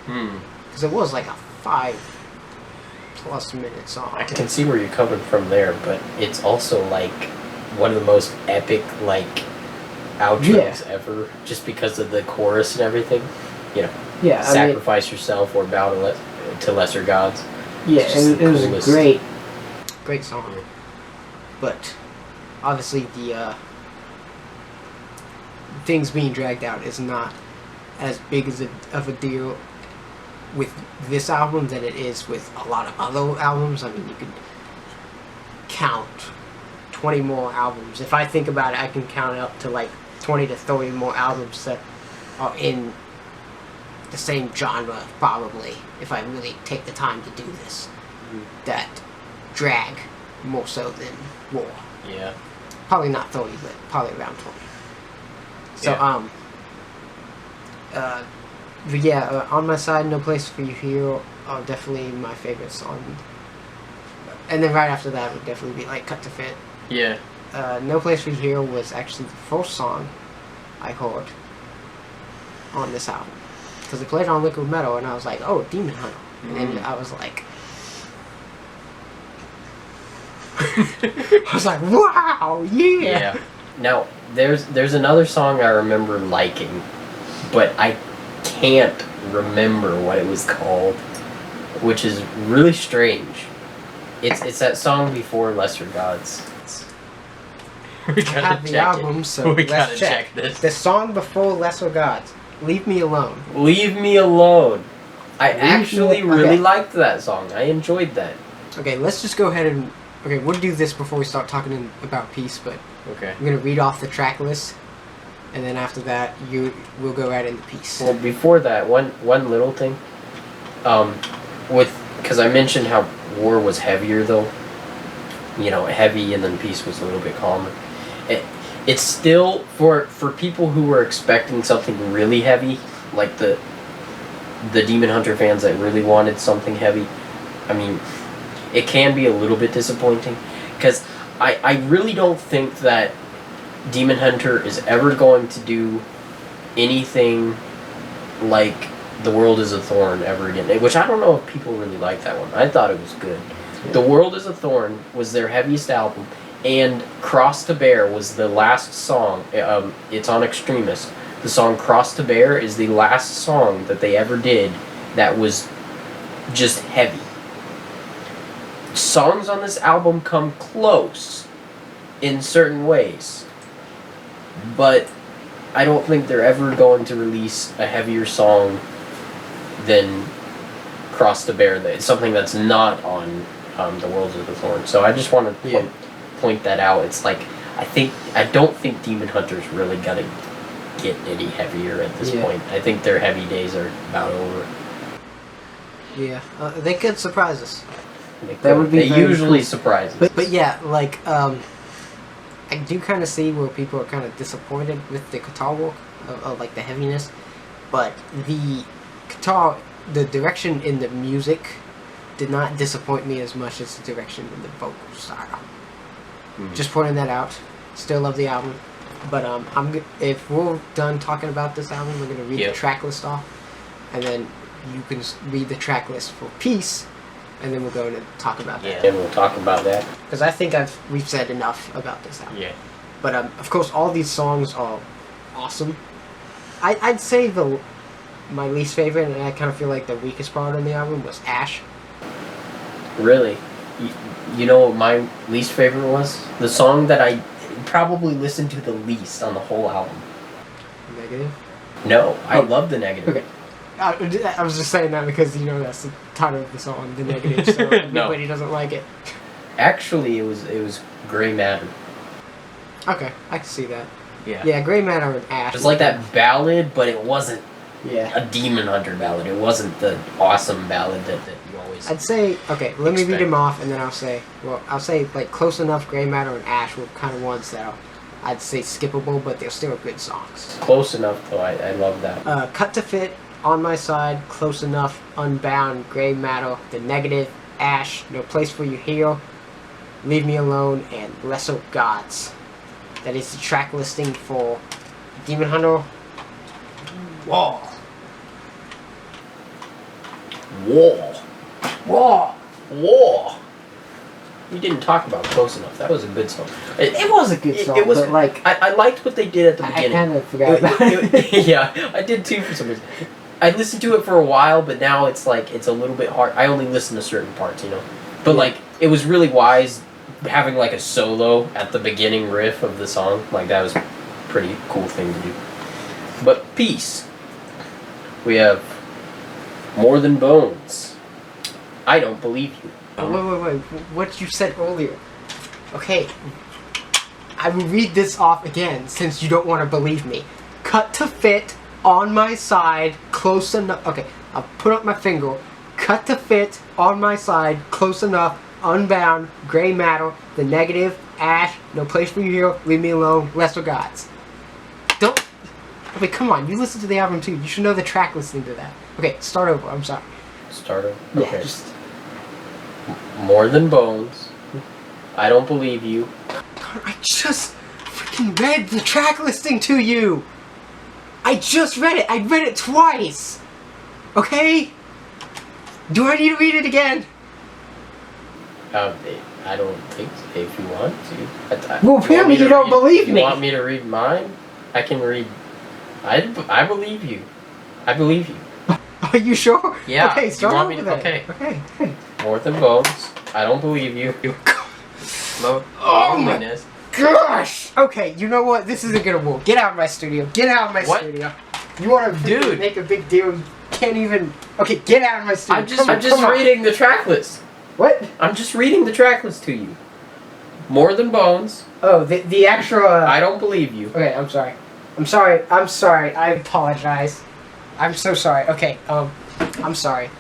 Because it was like a 5+ minute song. I can see where you're coming from there, but it's also like one of the most epic like outros ever, just because of the chorus and everything. You know, sacrifice yourself or bow to lesser gods. Yeah, it was a great song. But obviously the things being dragged out is not as big of a deal with this album than it is with a lot of other albums. I mean, you could count 20 more albums. If I think about it, I can count it up to like 20 to 30 more albums that are in the same genre, probably, if I really take the time to do this, that drag more so than more. Yeah. Probably not 30, but probably around 20. So, but yeah, On My Side, No Place For You Here are definitely my favorite song. And then right after that would definitely be like Cut to Fit. Yeah. No Place For You Here was actually the first song I heard on this album. Because it played on Liquid Metal, and I was like, oh, Demon Hunter. And then I was like... I was like, wow, yeah! Now, there's another song I remember liking, but I can't remember what it was called, which is really strange. It's that song before Lesser Gods. We have the album, so we let's gotta check this. The song before Lesser Gods, Leave Me Alone. Leave Me Alone. I actually Me- really okay. liked that song. I enjoyed that. Okay, let's just go ahead and... Okay, we'll do this before we start talking about Peace, but Okay. I'm going to read off the track list, and then after that, we'll go right into Peace. Well, before that, one little thing. Because I mentioned how War was heavier, though. You know, heavy, and then Peace was a little bit calmer. It's still, for people who were expecting something really heavy, like the Demon Hunter fans that really wanted something heavy, I mean, it can be a little bit disappointing, because I really don't think that Demon Hunter is ever going to do anything like The World Is a Thorn ever again, which I don't know if people really like that one. I thought it was good. Yeah. The World Is a Thorn was their heaviest album, and Cross to Bear was the last song. It's on Extremist. The song Cross to Bear is the last song that they ever did that was just heavy. Songs on this album come close in certain ways, but I don't think they're ever going to release a heavier song than Cross to Bear. It's something that's not on The World of the Thorn. So I just want to point that out. It's like, I don't think Demon Hunter's really gonna get any heavier at this point. I think their heavy days are about over. Yeah, they could surprise us. That would be very usually cool. surprises. But yeah, like, I do kind of see where people are kind of disappointed with the guitar work, of like the heaviness, but the guitar, the direction in the music did not disappoint me as much as the direction in the vocal style. Just pointing that out. Still love the album, but if we're done talking about this album, we're gonna read the track list off, and then you can read the track list for Peace, and then we'll go and talk about that. And we'll talk about that. Because I think we've said enough about this album. Yeah. But of course, all these songs are awesome. I'd say my least favorite, and I kind of feel like the weakest part on the album, was Ash. Really? You know what my least favorite was? The song that I probably listened to the least on the whole album. Negative? No, I Oh. love the Negative. Okay. I was just saying that because, that's the title of the song, The Negative, so everybody doesn't like it. Actually, it was Gray Matter. Okay, I can see that. Yeah. Yeah, Gray Matter and Ash. It was like that ballad, but it wasn't Yeah. a Demon Hunter ballad. It wasn't the awesome ballad that you always... I'd say, okay, let me read Expect. them off, and then I'll say, like, Close Enough, Gray Matter, and Ash were kind of ones that I'd say skippable, but they're still good songs. Close Enough, though. I love that. Cut to Fit, On My Side, Close Enough, Unbound, Gray Matter, The Negative, Ash, No Place for You Here, Leave Me Alone, and Lesser Gods. That is the track listing for Demon Hunter Wall. War. We didn't talk about Close Enough. That was a good song. It was a good song, It was, but, like, I liked what they did at the I beginning. kind of forgot about it. Yeah, I did too for some reason. I listened to it for a while, but now it's like, it's a little bit hard. I only listen to certain parts, But Yeah. like, it was really wise having like a solo at the beginning riff of the song. Like, that was a pretty cool thing to do. But Peace. We have More Than Bones. I Don't Believe You. Wait. What you said earlier. Okay. I will read this off again since you don't want to believe me. Cut to Fit, On My Side, Close Enough. Okay, I'll put up my finger. Cut to Fit, On My Side, Close Enough, Unbound, Gray Matter, The Negative, Ash, No Place for You Here, Leave Me Alone, Lesser Gods. Don't. Wait, come on. You listened to the album too. You should know the track listening to that. Okay, start over. I'm sorry. Start over? Yeah, Okay. just. More Than Bones. I Don't Believe You. I just freaking read the track listing to you! I just read it! I read it twice! Okay? Do I need to read it again? I don't think so, if you want to. Well, apparently you don't believe me. You want me to read mine? I can read... I believe you. I believe you. Are you sure? Yeah. Okay, start you want over me to, then. Okay. More Than Bones. I Don't Believe You. Oh my Loneliness. gosh! Okay, you know what? This isn't gonna work. Get out of my studio. Get out of my What? studio. You wanna Dude. make a big deal? You can't even... Okay, get out of my studio. I'm just reading the track list. What? I'm just reading the track list to you. More Than Bones. Oh, the actual... I Don't Believe You. Okay, I'm sorry. I'm sorry. I apologize. I'm so sorry. Okay, I'm sorry.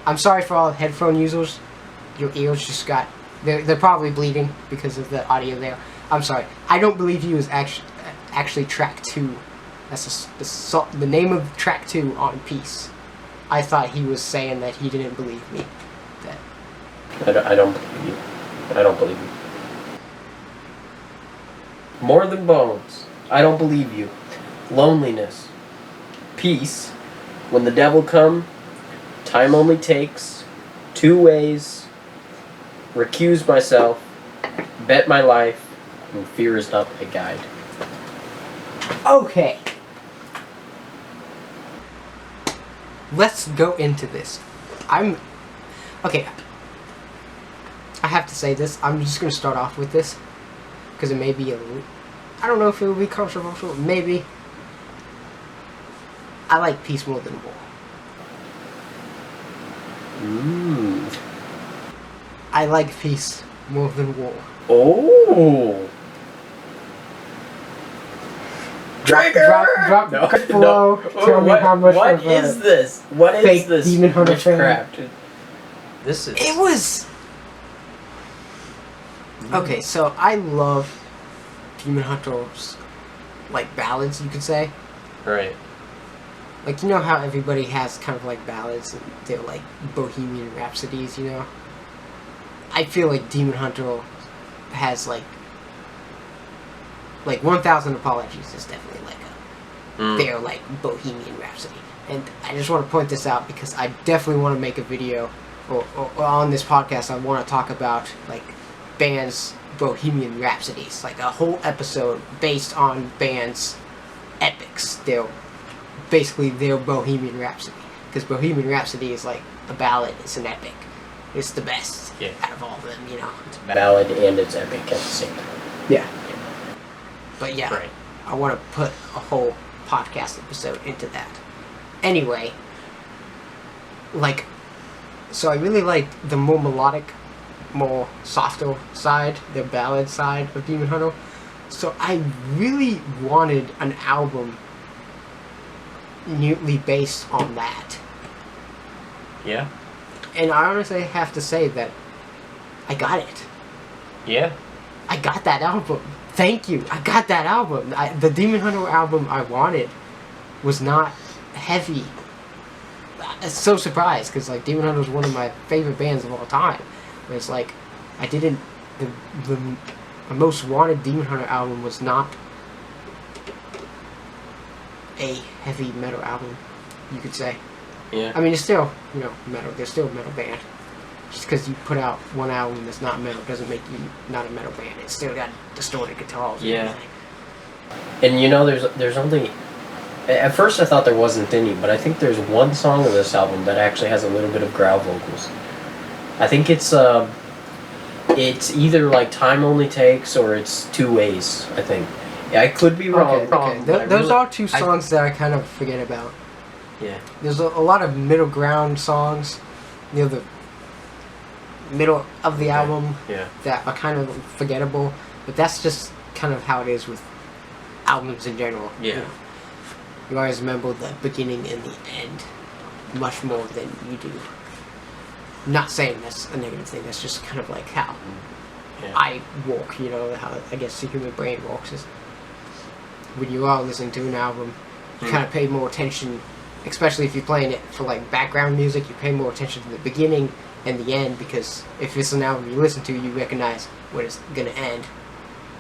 I'm sorry for all headphone users. Your ears just got... They're probably bleeding because of the audio there. I'm sorry. I Don't Believe You is actually track 2. That's the name of track 2 on Peace. I thought he was saying that he didn't believe me. I don't believe you. I don't believe you. More Than Bones. I Don't Believe You. Loneliness. Peace. When the Devil Come. Time Only Takes. Two Ways. Recuse Myself. Bet My Life. And Fear Is Not My Guide. Okay. Let's go into this. Okay. I have to say this. I'm just going to start off with this. Because it may be a little... I don't know if it will be controversial. Maybe. I like Peace more than War. I like Peace more than War. Oh! Trigger! Drop No, below. no. Tell me how much what of a is this? What is fake this Demon Hunter witchcraft? This is... It was... Okay, so I love Demon Hunter's, like, ballads, you could say. Right. Like, you know how everybody has kind of, like, ballads, and they're, like, Bohemian Rhapsodies, you know? I feel like Demon Hunter has, like 1,000 Apologies is definitely, like, they're, like, Bohemian Rhapsody. And I just want to point this out because I definitely want to make a video, or on this podcast, I want to talk about, like, bands' Bohemian Rhapsodies, like a whole episode based on bands' epics. They're basically their Bohemian Rhapsody, because Bohemian Rhapsody is like a ballad. It's an epic. It's the best out of all of them, It's a ballad and it's epic at the same time. Yeah. But yeah, Right. I want to put a whole podcast episode into that. Anyway, like, so I really liked the more melodic, more softer side, the ballad side of Demon Hunter. So I really wanted an album neatly based on that. Yeah. And I honestly have to say that I got it. Yeah. I got that album. Thank you. I got that album. The Demon Hunter album I wanted was not heavy. I'm so surprised because like Demon Hunter is one of my favorite bands of all time. But it's like I didn't. The most wanted Demon Hunter album was not a heavy metal album, you could say. Yeah. I mean, it's still, metal. They're still a metal band. Just because you put out one album that's not metal doesn't make you not a metal band. It's still got distorted guitars. Yeah. And there's only... At first I thought there wasn't any, but I think there's one song of this album that actually has a little bit of growl vocals. I think it's either like Time Only Takes or it's Two Ways, I think. Yeah, I could be wrong. Okay. Those are two songs that I kind of forget about. Yeah. There's a lot of middle ground songs, the middle of the album that are kind of forgettable, but that's just kind of how it is with albums in general. Yeah. You always remember the beginning and the end much more than you do. I'm not saying that's a negative thing, that's just kind of like how I walk, how I guess the human brain walks is when you are listening to an album, you kind of pay more attention, especially if you're playing it for like background music, you pay more attention to the beginning and the end, because if it's an album you listen to, you recognize when it's gonna end.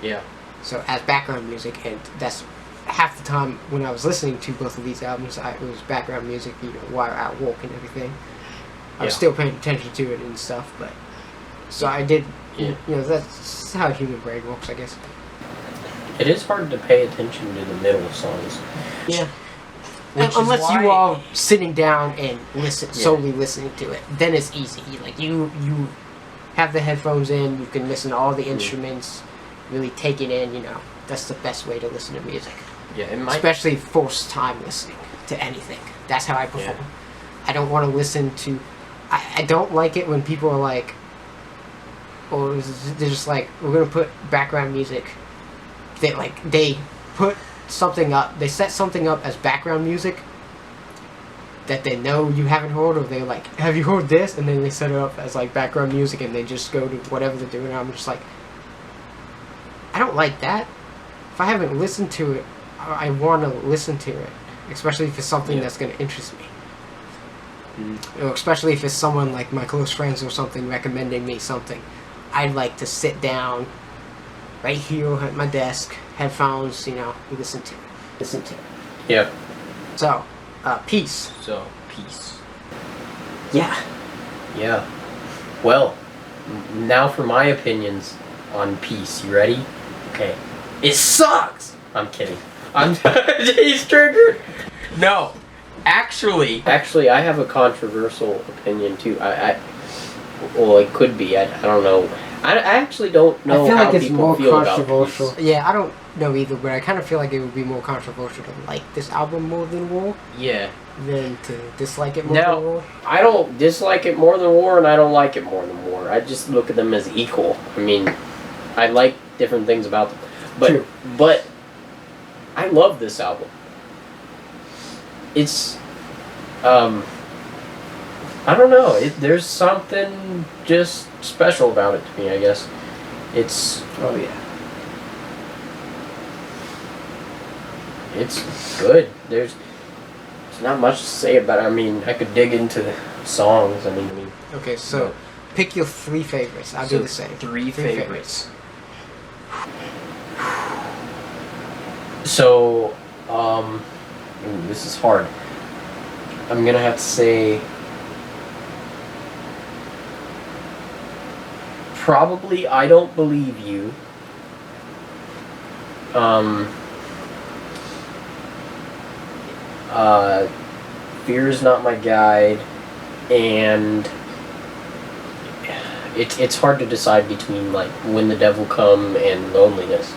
Yeah. So as background music, and that's half the time when I was listening to both of these albums, it was background music, while I walk and everything. I was still paying attention to it and stuff, but so I did. That's how human brain works, I guess. It is hard to pay attention to the middle songs. Yeah. Unless you are sitting down and solely listening to it, then it's easy. Like you have the headphones in, you can listen to all the instruments, really take it in. That's the best way to listen to music. Yeah, especially first time listening to anything. That's how I perform. Yeah. I don't want to listen to. I don't like it when people are like, or they're just like, we're gonna put background music. They put something up. They set something up as background music that they know you haven't heard, or they're like, have you heard this? And then they set it up as like background music, and they just go to whatever they're doing. I'm just like, I don't like that. If I haven't listened to it, I want to listen to it, especially if it's something that's going to interest me. Especially if it's someone like my close friends or something recommending me something. I'd like to sit down right here at my desk, headphones, listen to it. Yeah. So, peace. Peace. Yeah. Yeah. Well, now for my opinions on Peace. You ready? Okay. It sucks! I'm kidding. He's triggered! No. Actually, I have a controversial opinion too. Well, it could be. I don't know. I actually don't know how people feel about Peace. Yeah, I don't know either, but I kind of feel like it would be more controversial to like this album more than War. Yeah. Than to dislike it more than War. I don't dislike it more than War, and I don't like it more than War. I just look at them as equal. I mean, I like different things about them. But I love this album. It's I don't know. There's something just special about it to me, I guess. It's it's good. There's not much to say about it. I mean, I could dig into the songs. I mean. Okay, so pick your 3 favorites. I'll do the same. 3 favorites. So, this is hard. I'm gonna have to say probably I Don't Believe You. Fear Is Not My Guide, and it's hard to decide between like When the Devil Come and Loneliness.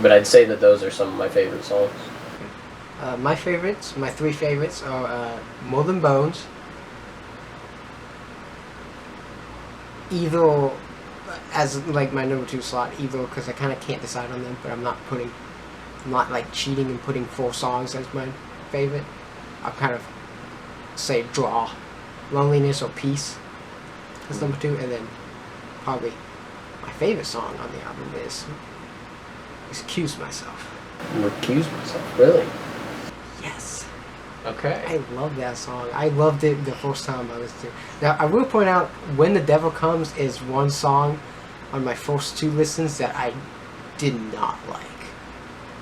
But I'd say that those are some of my favorite songs. My favorites, my three favorites are More Than Bones, Evil as like my number 2 slot, Evil, because I kind of can't decide on them, but I'm not like cheating and putting 4 songs as my favorite. I'll kind of say draw Loneliness or Peace as number 2, and then probably my favorite song on the album is Excuse Myself. Recuse Myself, really? Yes. Okay. I love that song. I loved it the first time I listened to it. Now, I will point out, When the Devil Comes is one song on my first 2 listens that I did not like.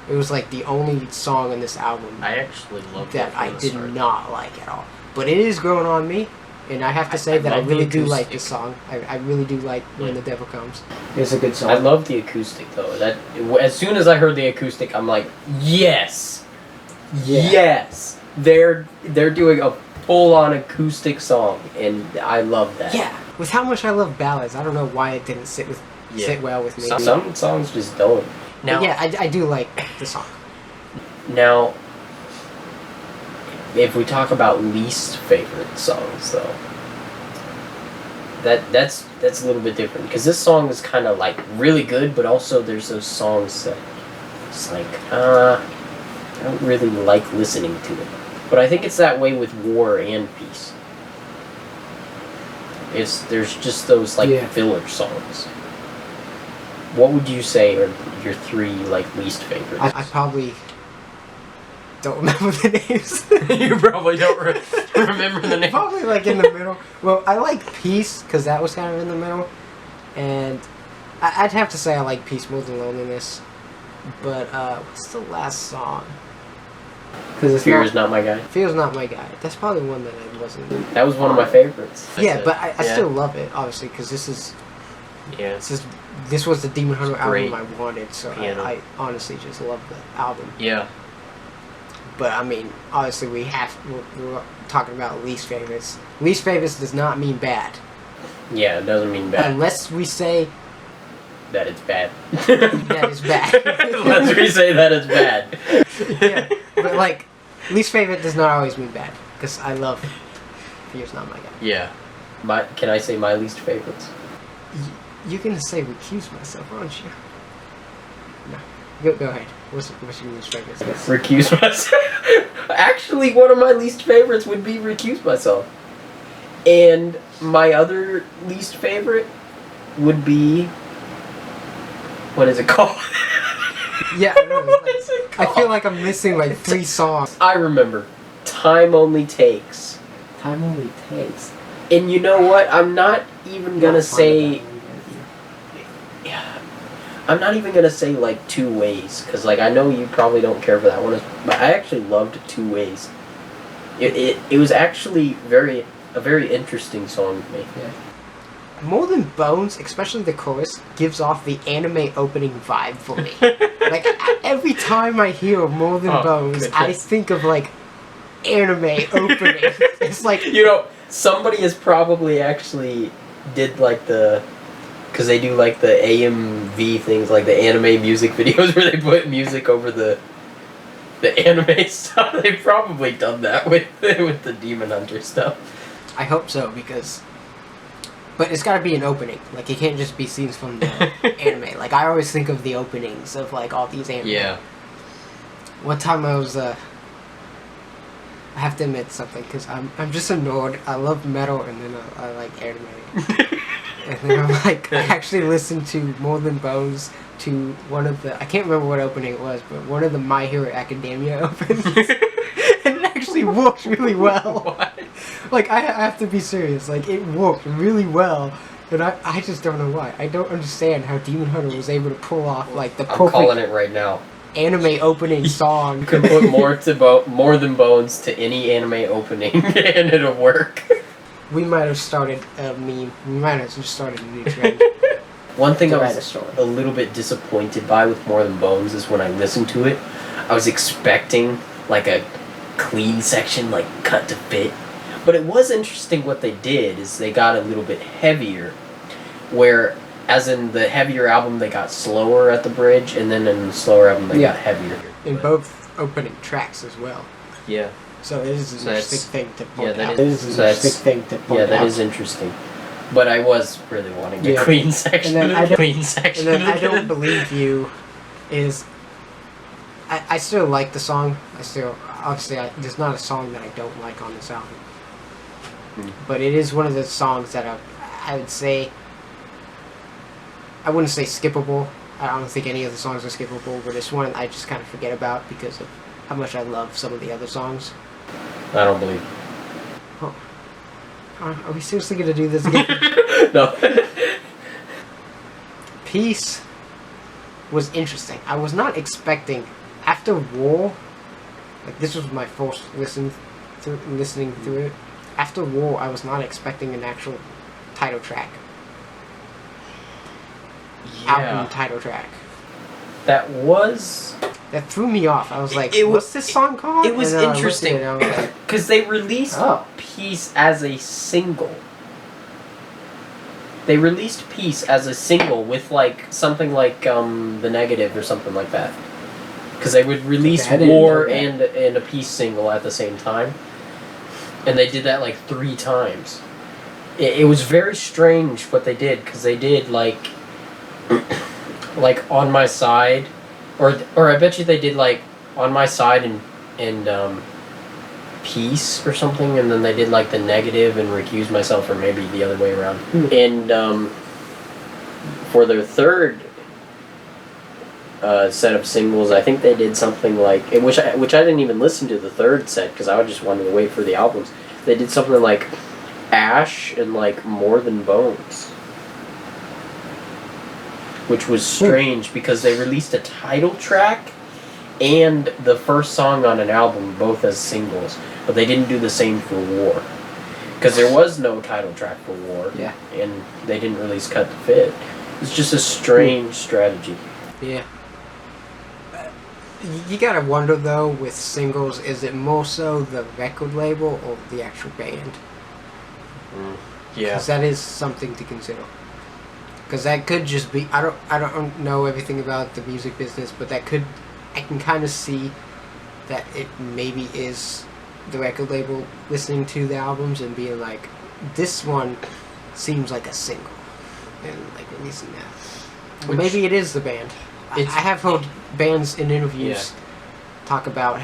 It was like the only song in this album I actually love that I did start. not like at all. But it is growing on me, and I have to say that I love the really do like acoustic. this song. I really do like When the Devil Comes. It's a good song. I love the acoustic though. That as soon as I heard the acoustic, I'm like, yes, yes. They're doing a full-on acoustic song, and I love that. Yeah, with how much I love ballads, I don't know why it didn't sit well with me. Some songs just don't. Now, but yeah, I do like the song. Now, if we talk about least favorite songs, though, that's a little bit different because this song is kind of like really good, but also there's those songs that it's like I don't really like listening to it. But I think it's that way with War and Peace. There's just those like filler songs. What would you say are your 3 like least favorites? I probably don't remember the names. You probably don't remember the name. Probably like in the middle. Well, I like Peace because that was kind of in the middle, and I'd have to say I like Peace more than Loneliness. But what's the last song? Because Fear is Not My Guy. Fear's Not My Guy. That's probably one that I wasn't. That was one of my favorites. Yeah, but I still love it, obviously, because this was the Demon Hunter album I wanted, so I honestly just love the album. Yeah. But I mean, obviously we're talking about least favorites. Least favorites does not mean bad. Yeah, it doesn't mean bad. Unless we say that it's bad. that it's bad. Unless we say that it's bad. Yeah, but like, least favorite does not always mean bad, because I love Fear's Not My Guy. Yeah. Can I say my least favorites? You can say Recuse Myself, aren't you? No. Go ahead. What's your least favorite? Recuse Myself. Actually, one of my least favorites would be Recuse Myself. And my other least favorite would be... What is it called? Yeah, I know. What is it called? I feel like I'm missing like 3 songs. I remember. Time Only Takes. Time Only Takes. And you know what? I'm not even gonna say... I'm not even gonna say like 2 Ways, because like I know you probably don't care for that one, but I actually loved 2 Ways. It was actually a very interesting song to me. Yeah. More Than Bones, especially the chorus, gives off the anime opening vibe for me. Like every time I hear More Than Bones, I think of like anime opening. It's like, you know, somebody has probably actually did like because they do like the AMV things, like the anime music videos where they put music over the anime stuff. They've probably done that with the Demon Hunter stuff. I hope so, but it's gotta be an opening. Like, it can't just be scenes from the anime. Like, I always think of the openings of like all these anime. Yeah. One time I was I have to admit something, because I'm just a nerd. I love metal, and then I like anime. And then I'm like, I actually listened to More Than Bones to one of the, I can't remember what opening it was, but one of the My Hero Academia openings. And it actually worked really well. What? Like, I have to be serious. Like, it worked really well. And I just don't know why. I don't understand how Demon Hunter was able to pull off, like, the perfect... I'm calling it right now. Anime opening song. You can put More Than Bones to any anime opening and it'll work. We might have started a meme. We might have just started a new trend. One thing I was a little bit disappointed by with More Than Bones is when I listened to it, I was expecting like a clean section, like cut to fit. But it was interesting what they did is they got a little bit heavier, where As in the heavier album, they got slower at the bridge, and then in the slower album, they got heavier. In both opening tracks as well. Yeah. So it is an interesting thing to point that out. is- It is so an that's- interesting thing to point Yeah, out. that is interesting. But I was really wanting the Yeah. Queen section. And then I don't- Queen section. And then I Don't Believe You is... I still like the song. Obviously, there's not a song that I don't like on this album. But it is one of the songs that I would say... I wouldn't say skippable. I don't think any of the songs are skippable, but it's one I just kind of forget about because of how much I love some of the other songs. I don't believe. Are we seriously going to do this again? No. Peace was interesting. I was not expecting... After War... Like, this was my first listening through it. After War, I was not expecting an actual title track. Album title track. That was... That threw me off. I was like, It was- what's this song called? It was And then I looked interesting. at it and I was like, Because they released Oh. Peace as a single. They released Peace as a single with like something like The Negative or something like that. Because they would release Okay, I didn't War know that. and a Peace single at the same time. And they did that like 3 times. It was very strange what they did, because they did like like On My Side, or I bet you they did like On My Side and Peace or something, and then they did like The Negative and Recuse Myself, or maybe the other way around. And for their third set of singles, I think they did something like, which I didn't even listen to the third set because I just wanted to wait for the albums. They did something like Ash and like More Than Bones, which was strange because they released a title track and the first song on an album both as singles, but they didn't do the same for War because there was no title track for War. Yeah. And they didn't release Cut to Fit. It's just a strange strategy. yeah. You gotta wonder though, with singles, is it more so the record label or the actual band? Yeah. Because that is something to consider. Because that could just be, I don't know everything about the music business, but I can kind of see that it maybe is the record label listening to the albums and being like, this one seems like a single, and like releasing that. Or maybe it is the band. I have heard bands in interviews talk about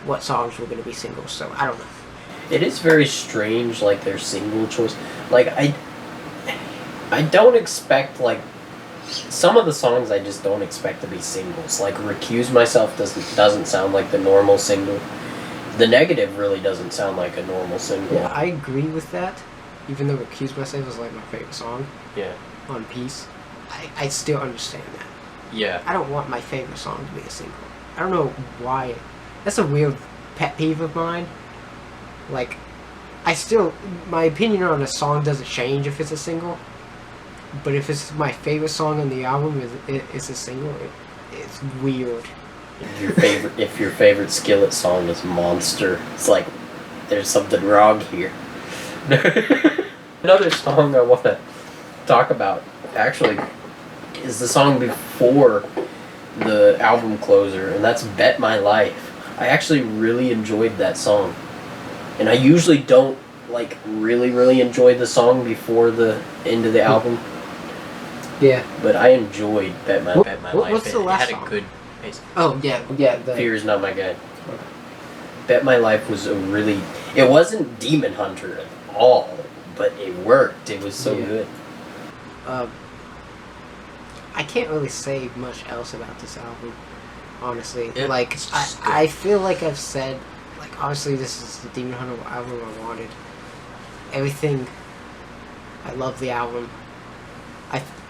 what songs were going to be singles, so I don't know. It is very strange, like their single choice. Like I don't expect, like, some of the songs I just don't expect to be singles. Like Recuse Myself doesn't sound like the normal single. The Negative really doesn't sound like a normal single. Yeah, I agree with that. Even though Recuse Myself is like my favorite song Yeah. on Peace, I still understand that. Yeah. I don't want my favorite song to be a single. I don't know why. That's a weird pet peeve of mine. Like, my opinion on a song doesn't change if it's a single. But if it's my favorite song on the album is a single, it's weird. If your favorite Skillet song is Monster, it's like there's something wrong here. Another song I want to talk about, actually, is the song before the album closer, and that's Bet My Life. I actually really enjoyed that song. And I usually don't, like, really enjoy the song before the end of the album. Yeah. But I enjoyed Bet My Life. What's the last It had song? a good pace. Oh, yeah. Fear Is Not My Guide. Bet My Life was it wasn't Demon Hunter at all, but it worked. It was so good. I can't really say much else about this album, honestly. Yeah, Like, it's just I feel like I've said, like, obviously this is the Demon Hunter album I wanted. Everything, I love the album.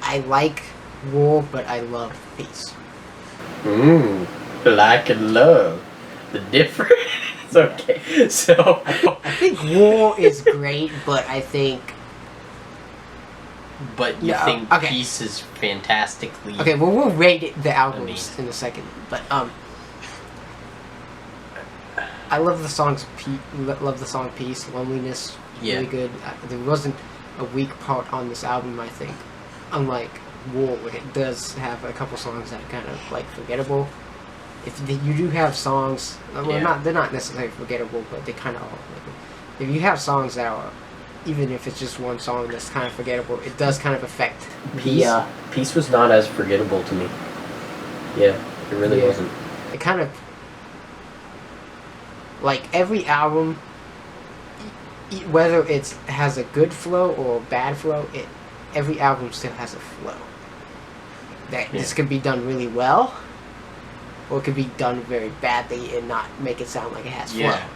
I like War, but I love Peace. Like and love. The difference. Okay, so... I think War is great, but I think... But you Yeah, think okay. Peace is fantastically... Okay, well, we'll rate the albums in a second, but, I love the songs. Love the song "Peace." Loneliness, really good. There wasn't a weak part on this album, I think. Unlike War, it does have a couple songs that are kind of like forgettable. You do have songs, well, they're not necessarily forgettable, but they kind of are. If you have songs that are, even if it's just one song that's kind of forgettable, it does kind of affect Peace was not as forgettable to me. Yeah, it really wasn't. It kind of, like every album, whether it has a good flow or a bad flow, every album still has a flow. This could be done really well, or it could be done very badly and not make it sound like it has flow. Yeah.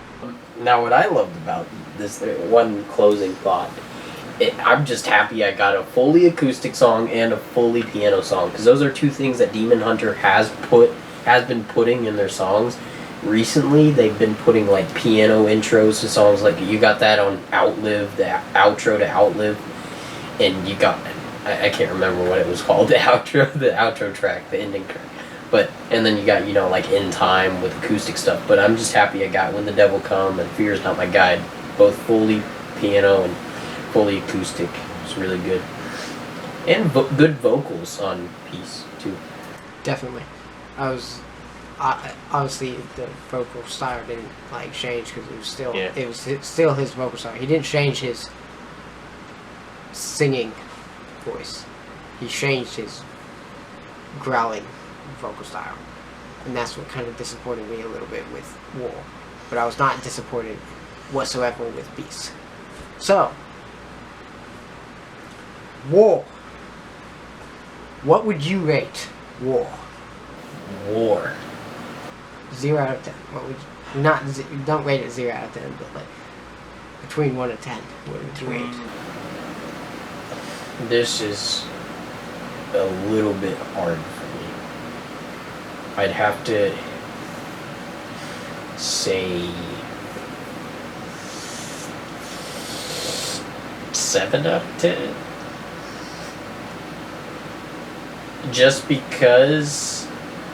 Now, what I loved about this one closing thought, I'm just happy I got a fully acoustic song and a fully piano song, because those are two things that Demon Hunter has been putting in their songs. Recently, they've been putting like piano intros to songs, like you got that on Outlive, the outro to Outlive, and you got, I can't remember what it was called, the outro track, the ending track. And then you got, like In Time with acoustic stuff. But I'm just happy I got When the Devil Come and Fear Is Not My Guide, both fully piano and fully acoustic. It's really good. And good vocals on Peace, too. Definitely. Obviously the vocal style didn't change because it was still his vocal style. He didn't change his singing voice. He changed his growling vocal style, and that's what kind of disappointed me a little bit with War. But I was not disappointed whatsoever with Peace. So, War. What would you rate War? 0 out of 10. What would you, don't rate it 0 out of 10, but between 1 and 10, what would you rate? This is a little bit hard for me. I'd have to say 7 out of 10. Just because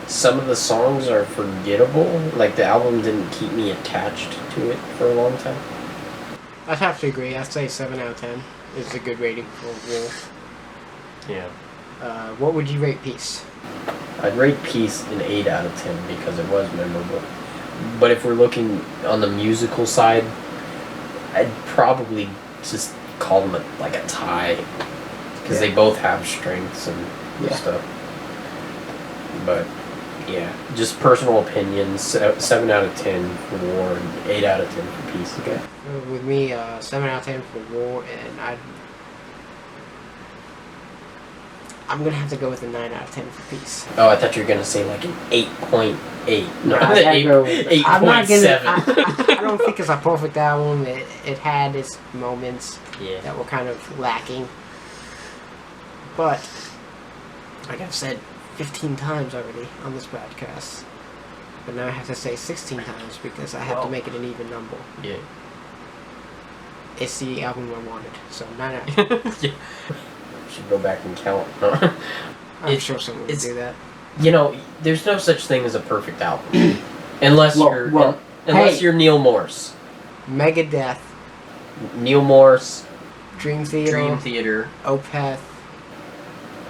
some of the songs are forgettable. Like, the album didn't keep me attached to it for a long time. I'd have to agree. I'd say 7 out of 10 is a good rating for War. Yeah. What would you rate Peace? I'd rate Peace an 8 out of 10 because it was memorable. But if we're looking on the musical side, I'd probably just call them a tie. Because they both have strengths and stuff. But, yeah, just personal opinions. 7 out of 10 for War and 8 out of 10 for Peace. Okay. With me, 7 out of 10 for War, and I'm gonna have to go with a 9 out of 10 for Peace. Oh, I thought you were gonna say an 8.8. No, I gotta go with 8.7. I don't think it's a perfect album. It had its moments that were kind of lacking. But, like I've said 15 times already on this podcast. But now I have to say 16 times because I have to make it an even number. Yeah. It's the album I wanted. So 9 out of 10. Yeah. Should go back and count. I'm sure someone would do that. There's no such thing as a perfect album. Unless you're Neil Morse. Megadeth. Neil Morse. Dream Theater. Opeth.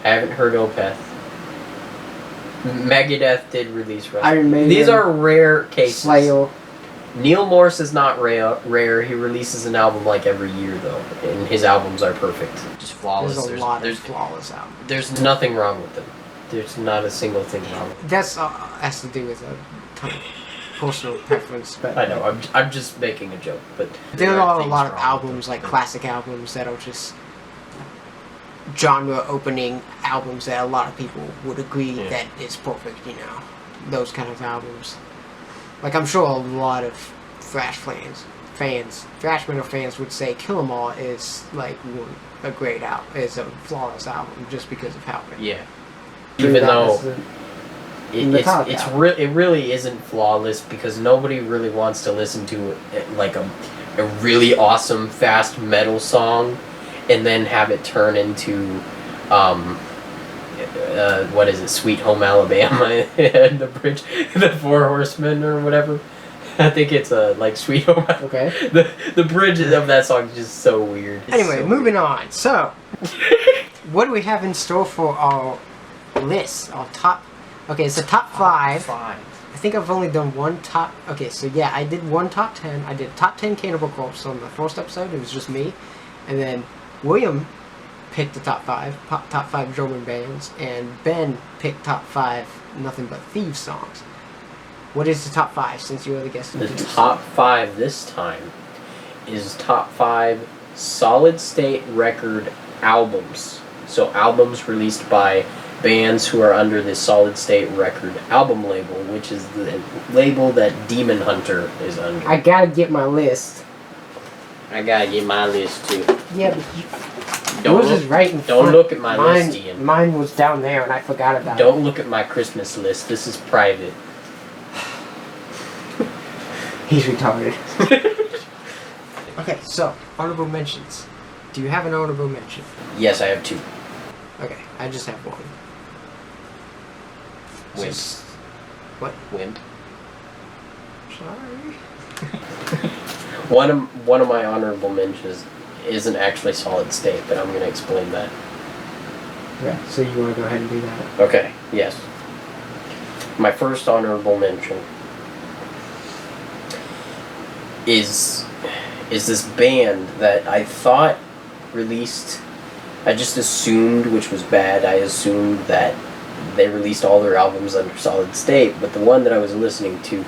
I haven't heard Opeth. Megadeth did release Iron Maiden. These are rare cases. Slayer. Neil Morse is not rare. He releases an album every year, though, and his albums are perfect. Just flawless. There's a lot of flawless albums. There's nothing wrong with them. There's not a single thing wrong with them. That's has to do with a ton of personal preference. But I know. I'm just making a joke, but there are a lot of albums, classic albums, that are just genre-opening albums that a lot of people would agree that it's perfect. Those kind of albums. I'm sure a lot of thrash metal fans would say Kill 'Em All is a great album, is a flawless album just because of how great. Yeah. Even though it really isn't flawless because nobody really wants to listen to a really awesome fast metal song and then have it turn into what is it, Sweet Home Alabama and the bridge, the Four Horsemen or whatever. I think it's Sweet Home Alabama. Okay. The bridge of that song is just so weird. Anyway, moving on. So, what do we have in store for our list? Our top. Okay, it's a top 5. I think I've only done one top. Okay, so yeah, I did one top 10. I did top 10 Cannibal Corpse on the first episode. It was just me, and then William picked the top 5, top 5 German bands, and Ben picked top 5 Nothing But Thieves songs. What is the top 5 since you are the guest? The top 5 this time is top 5 solid state record albums. So albums released by bands who are under the Solid State Record album label, which is the label that Demon Hunter is under. I gotta get my list. I gotta get my list too. Yeah, but yours is right in front. Don't look at my list, Ian. Mine was down there and I forgot about it. Don't look at my Christmas list. This is private. He's retarded. Okay, so, honorable mentions. Do you have an honorable mention? Yes, I have 2. Okay, I just have 1. Wimp. What? Wimp. Sorry. One of my honorable mentions isn't actually Solid State, but I'm going to explain that. Yeah, so you want to go ahead and do that? Okay, yes. My first honorable mention is this band that I thought released, I just assumed, which was bad, I assumed that they released all their albums under Solid State, but the one that I was listening to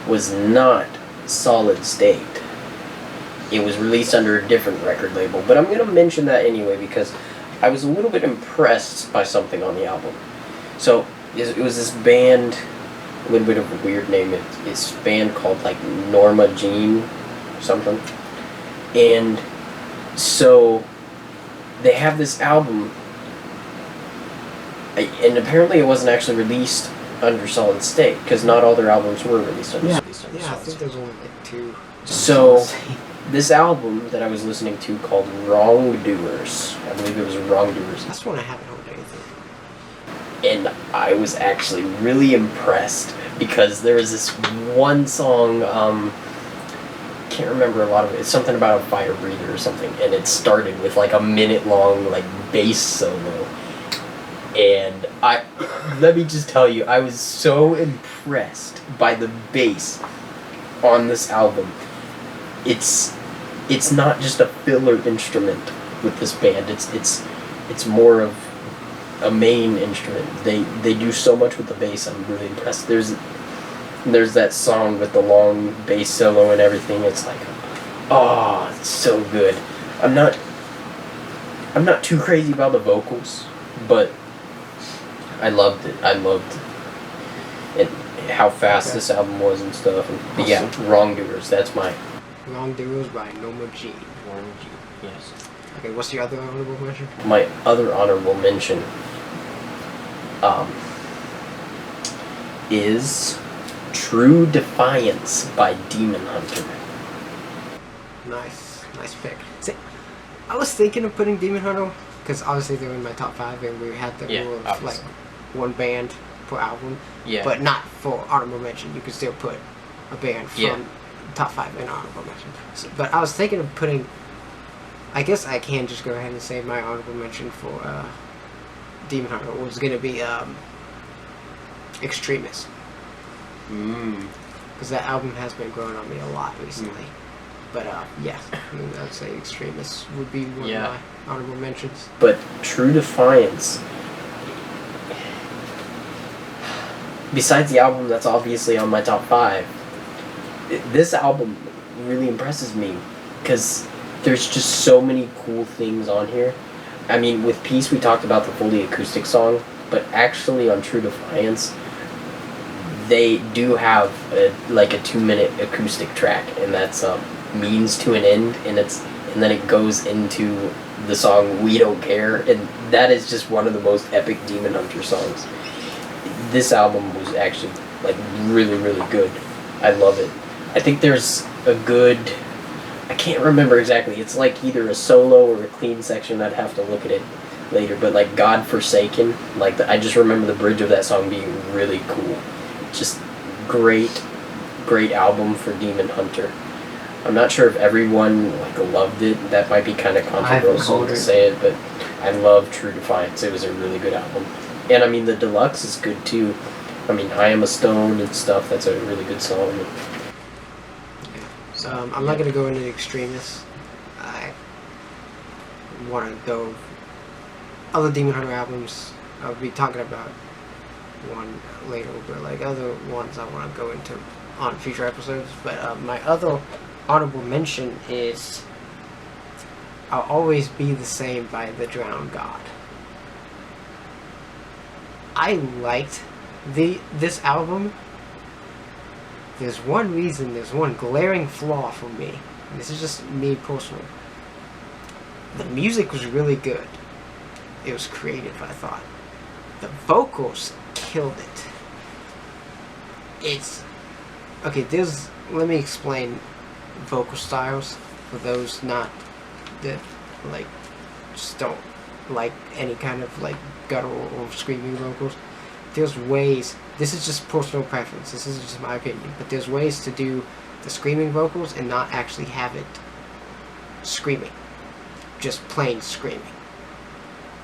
was not Solid State. It was released under a different record label, but I'm going to mention that anyway because I was a little bit impressed by something on the album. So, it was this band, a little bit of a weird name, it's a band called like Norma Jean or something. And so they have this album, and apparently it wasn't actually released under Solid State because not all their albums were released under Solid State. Yeah, I think there's only like 2. So this album that I was listening to called Wrongdoers, I believe it was Wrongdoers. That's one I haven't heard anything. And I was actually really impressed because there was this one song, can't remember a lot of it. It's something about a fire breather or something, and it started with like a minute-long like bass solo. And let me just tell you, I was so impressed by the bass on this album. It's not just a filler instrument with this band. It's more of a main instrument. They do so much with the bass. I'm really impressed. There's that song with the long bass solo and everything. It's like, oh, it's so good. I'm not too crazy about the vocals, but I loved it. I loved it. How fast this album was and stuff. But yeah, Wrongdoers. That's mine. Wrongdoers by Norma Jean. Yes. Okay, what's your other honorable mention? My other honorable mention is True Defiance by Demon Hunter. Nice pick. See, I was thinking of putting Demon Hunter because obviously they're in my top 5 and we had the rule of obviously. like one band per album. Yeah. But not for honorable mention. You could still put a band from top 5 in honorable mention. So, but I was thinking of putting. I guess I can just go ahead and say my honorable mention for Demon Hunter was gonna be Extremist. Because that album has been growing on me a lot recently. But yeah, I mean, I'd say Extremist would be one of my honorable mentions. But True Defiance, besides the album that's obviously on my top 5, this album really impresses me because there's just so many cool things on here. I mean, with Peace we talked about the fully acoustic song, but actually on True Defiance, they do have like a 2-minute acoustic track, and that's Means to an End, and then it goes into the song We Don't Care, and that is just one of the most epic Demon Hunter songs. This album was actually like really, really good. I love it. I think there's a good, I can't remember exactly, it's like either a solo or a clean section. I'd have to look at it later, but like God Forsaken, like I just remember the bridge of that song being really cool. Just great album for Demon Hunter. I'm not sure if everyone like loved it. That might be kind of controversial to say it, but I love True Defiance. It was a really good album. And I mean, the deluxe is good too. I mean, I Am a Stone and stuff, that's a really good song. I'm not going to go into the extremists. I want to go other Demon Hunter albums. I'll be talking about one later, but like other ones I want to go into on future episodes. But my other honorable mention is I'll Always Be the Same by The Drowned God. I liked this album. There's one reason, there's one glaring flaw for me. This is just me personally. The music was really good. It was creative, I thought. The vocals killed it. It's... Okay, let me explain vocal styles for those not that, like, just don't like any kind of, like, guttural or screaming vocals. There's ways, this is just personal preference, this is just my opinion, but there's ways to do the screaming vocals and not actually have it screaming. Just plain screaming.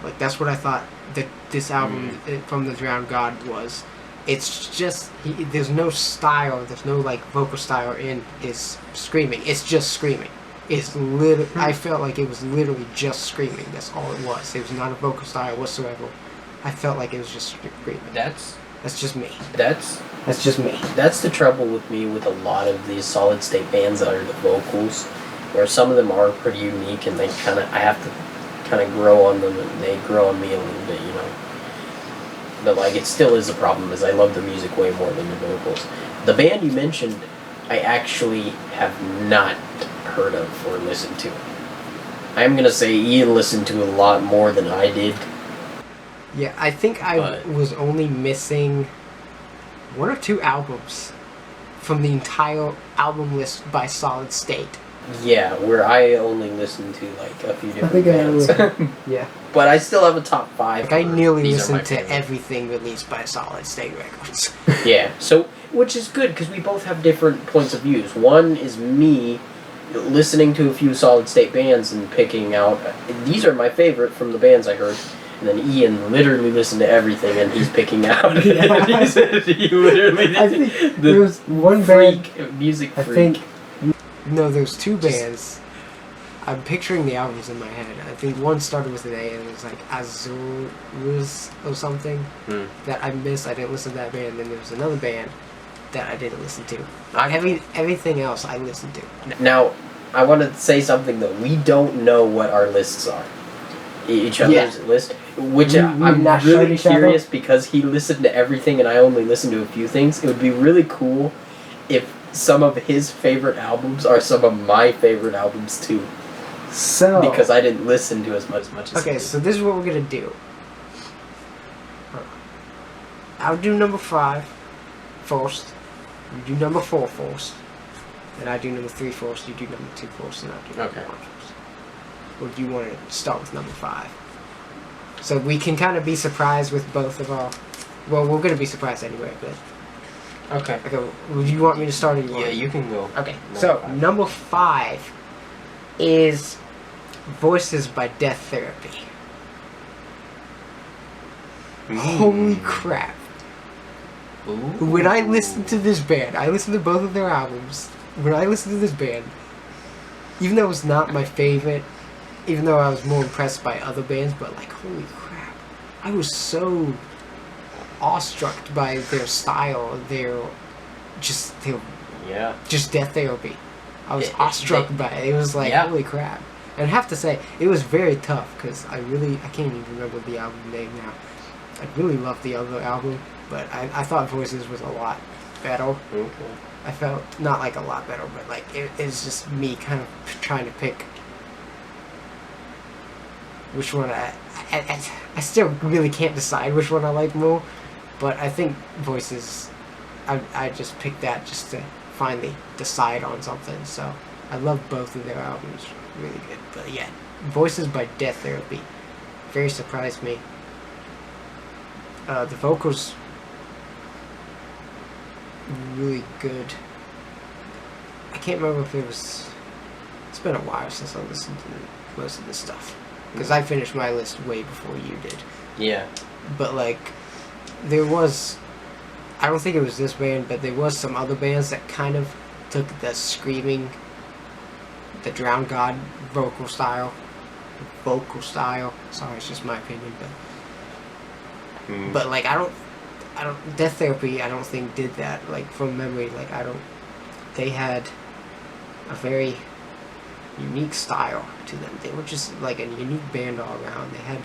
Like, that's what I thought that this album from The Drowned God was. It's just, there's no style, there's no, like, vocal style in his screaming. It's just screaming. It's literally, I felt like it was literally just screaming. That's all it was. It was not a vocal style whatsoever. I felt like it was just screaming. That's just me. That's just me. That's the trouble with me with a lot of these solid state bands that are the vocals, where some of them are pretty unique and they I have to kind of grow on them and they grow on me a little bit, you know. But like, it still is a problem, as I love the music way more than the vocals. The band you mentioned, I actually have not heard of or listened to. I'm gonna say Ian listened to a lot more than I did. Yeah, I think I was only missing one or two albums from the entire album list by Solid State. Yeah, where I only listened to like a few different bands. Yeah. But I still have a top 5. Like, I nearly listened to everything released by Solid State Records. Yeah, so, which is good, because we both have different points of views. One is me listening to a few Solid State bands and picking out, these are my favorite from the bands I heard. And then Ian literally listened to everything and he's picking out. Yeah. He literally, I think there was one band, music freak. I think, no, there's two bands. I'm picturing the albums in my head. I think one started with an A and it was like Azurus or something that I missed. I didn't listen to that band. Then there was another band that I didn't listen to. Everything else I listened to. Now, I want to say something though. We don't know what our lists are. Each other's list, which I'm not really curious because he listened to everything and I only listened to a few things. It would be really cool if some of his favorite albums are some of my favorite albums too. So, because I didn't listen to as much as okay, so this is what we're gonna do. I'll do number 5 first. You do number 4 first. Then I do number 3 first. You do number 2 first, and I do number 1 first. Or do you want to start with number 5? So we can kind of be surprised with both of our. Well, we're gonna be surprised anyway, but. Okay. Would you want me to start? Or Yeah, you can go. Okay. So number 5 is Voices by Death Therapy. Holy crap. Ooh. When I listened to this band, I listened to both of their albums. When I listened to this band, even though it was not my favorite, even though I was more impressed by other bands, but like, holy crap. I was so awestruck by their style, their just Death Therapy. I was awestruck by it. It was like, holy crap. And I have to say, it was very tough, because I can't even remember the album name now. I really loved the other album, but I thought Voices was a lot better. Okay. I felt, not like a lot better, but like, it's just me kind of trying to pick which one I still really can't decide which one I like more, but I think Voices, I just picked that just to finally decide on something. So I love both of their albums, really good. But yeah, Voices by Death Therapy very surprised me. The vocals really good. I can't remember if it's been a while since I listened to most of this stuff. because I finished my list way before you did. Yeah. But like, there was, I don't think it was this band, but there was some other bands that kind of took the screaming, the Drowned God vocal style. Sorry, it's just my opinion, but like I don't. Death Therapy, I don't think did that. Like from memory, like they had a very unique style to them. They were just like a unique band all around. They had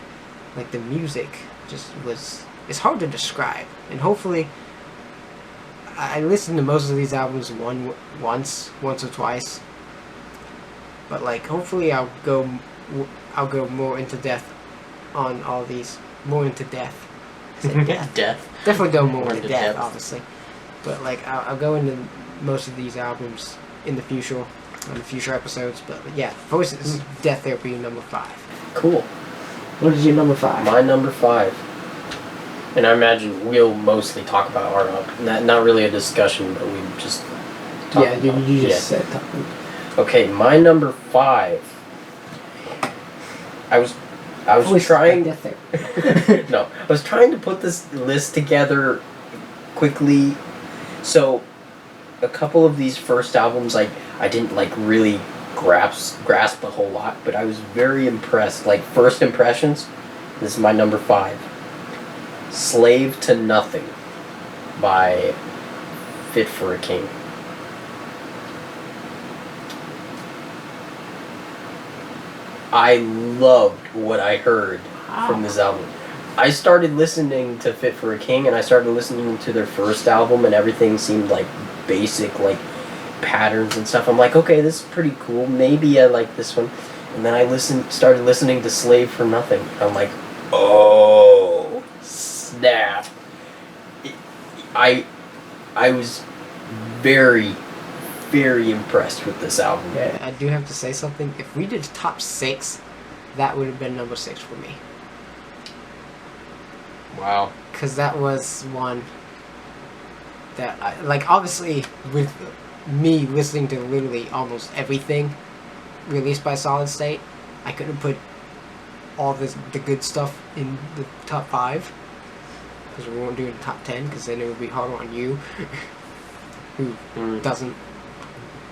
like the music it's hard to describe. And hopefully, I listened to most of these albums once or twice. But like hopefully I'll go more into depth on all these. More into depth. Death. Definitely go more into into depth, depth. obviously. But like I'll go into most of these albums in the future, on the future episodes. But yeah, Voices is Death Therapy number 5. Cool. What is your number 5? My number 5. And I imagine we'll mostly talk about our not really a discussion, but we just talk about, you just said talking. Okay, my number 5. I was trying. Death Therapy. No, I was trying to put this list together quickly. So, a couple of these first albums, I didn't like really grasp a whole lot, but I was very impressed. Like first impressions, this is my number 5. Slave to Nothing by Fit for a King. I loved what I heard from this album. I started listening to Fit for a King, and I started listening to their first album, and everything seemed like basic, like patterns and stuff. I'm like, okay, this is pretty cool. Maybe I like this one. And then I started listening to Slave for Nothing. I'm like, oh, snap. I was very, very impressed with this album. Yeah, I do have to say something. If we did top 6, that would have been number 6 for me. Wow. Because that was one that I, like, obviously with me listening to literally almost everything released by Solid State, I couldn't put all the good stuff in the top 5 because we won't do it in top 10 because then it would be harder on you who doesn't,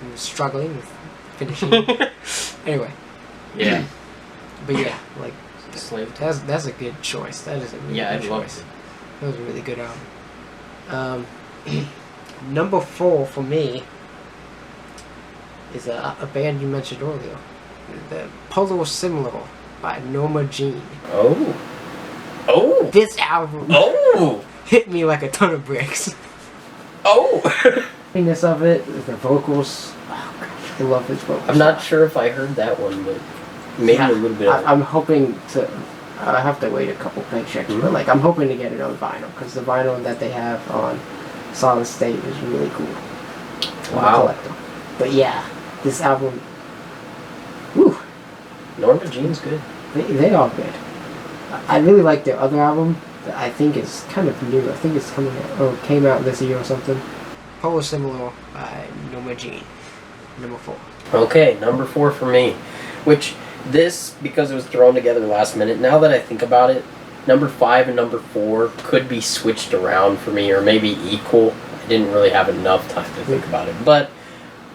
who's struggling with finishing. Anyway. Yeah. But yeah, like Slave. that's a good choice. That is a really Yeah, good I loved choice. it. That was a really good album. Number 4 for me is a band you mentioned earlier, the Polar Similar by Norma Jean. Oh. This album hit me like a ton of bricks. This of it, the vocals. Oh gosh, I love his vocals. I'm not sure if I heard that one, but maybe a little bit. I'm hoping to. I have to wait a couple paychecks, but like I'm hoping to get it on vinyl because the vinyl that they have on Solid State is really cool. Wow. But yeah, this album. Whew. Norma Jean's good. They are good. I really like their other album that I think is kind of new. I think it's coming out, or came out this year or something. Polar Similar by Norma Jean. Number 4. Okay, number 4 for me. Which, this, because it was thrown together last minute, now that I think about it, number 5 and number 4 could be switched around for me, or maybe equal. I didn't really have enough time to think about it. But,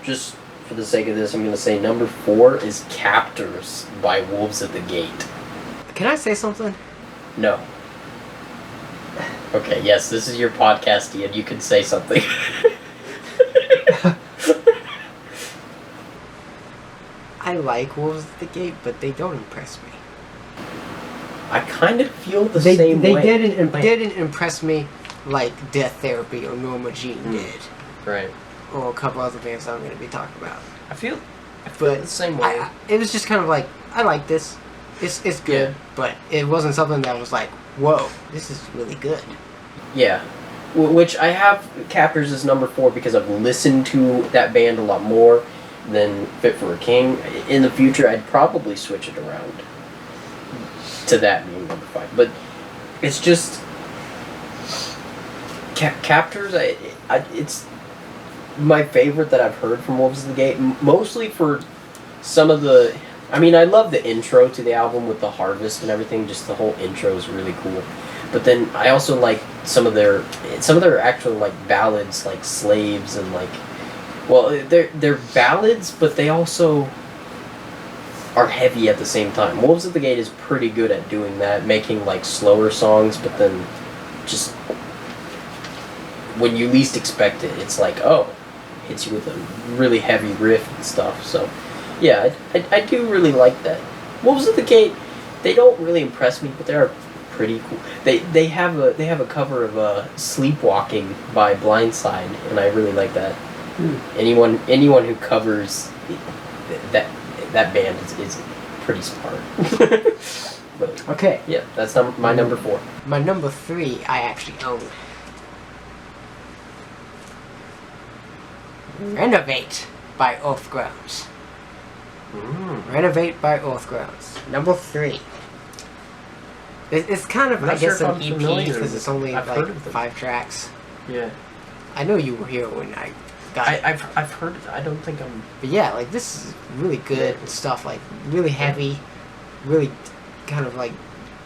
just for the sake of this, I'm going to say number 4 is Captors by Wolves at the Gate. Can I say something? No. Okay, yes, this is your podcast, Ian. You can say something. I like Wolves at the Gate, but they don't impress me. I kind of feel the same way. They didn't impress me like Death Therapy or Norma Jean did. Right. Or a couple other bands I'm going to be talking about. I feel But the same way. It was just kind of like, I like this. It's good, but it wasn't something that was like, whoa, this is really good. Yeah. Which I have Captors as number 4 because I've listened to that band a lot more than Fit for a King. In the future, I'd probably switch it around to that being number 5. But it's just... Captors, it's my favorite that I've heard from Wolves of the Gate, mostly for some of the I mean, I love the intro to the album with the harvest and everything. Just the whole intro is really cool. But then I also like some of their actual like ballads, like Slaves and like, well, they're ballads, but they also are heavy at the same time. Wolves at the Gate is pretty good at doing that, making like slower songs, but then just when you least expect it, it's like, oh, hits you with a really heavy riff and stuff. So yeah, I do really like that. Wolves at the Gate, they don't really impress me, but they're pretty cool. They have a cover of Sleepwalking by Blindside, and I really like that. Anyone who covers that band is pretty smart. But Okay. yeah, that's my number 4. My number 3 I actually own. Renovate by Earthgrounds. Renovate by Earthgrounds. Number 3. It's kind of, I'm not I guess, sure if an I'm EP familiar because with it's it. only I've like heard of them. 5 tracks. Yeah, I know you were here when I got it. I've heard it. I don't think I'm. But yeah, like this is really good and stuff. Like really heavy, really kind of like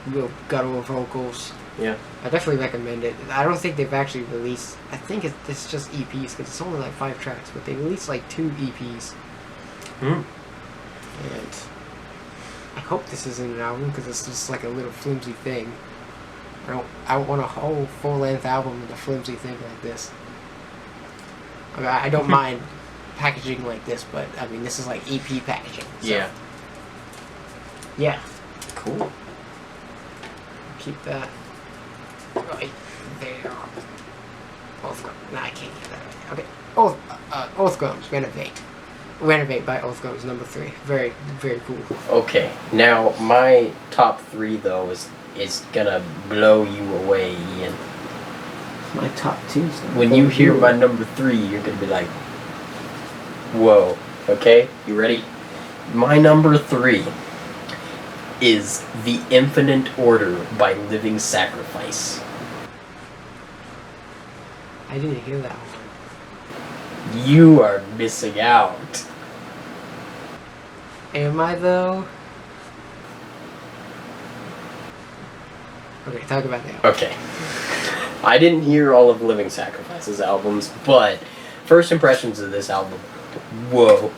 real guttural vocals. Yeah. I definitely recommend it. I don't think they've actually released. I think it's just EPs because it's only like 5 tracks, but they released like 2 EPs. And I hope this isn't an album because it's just like a little flimsy thing. I don't want a whole full-length album with a flimsy thing like this. I mean, I don't mind packaging like this, but I mean this is like EP packaging. So. Yeah. Yeah. Cool. Keep that right there. Oathgrounds. No, I can't get that right. Okay. Oathgrounds. Renovate by Oathgrounds, number 3. Very, very cool. Okay. Now my top 3 though is gonna blow you away, Ian. My top 2. When you hear my number 3, you're gonna be like, whoa. Okay? You ready? My number 3 is The Infinite Order by Living Sacrifice. I didn't hear that one. You are missing out. Am I though? Okay, talk about that. Okay. I didn't hear all of Living Sacrifice's albums, but first impressions of this album, whoa.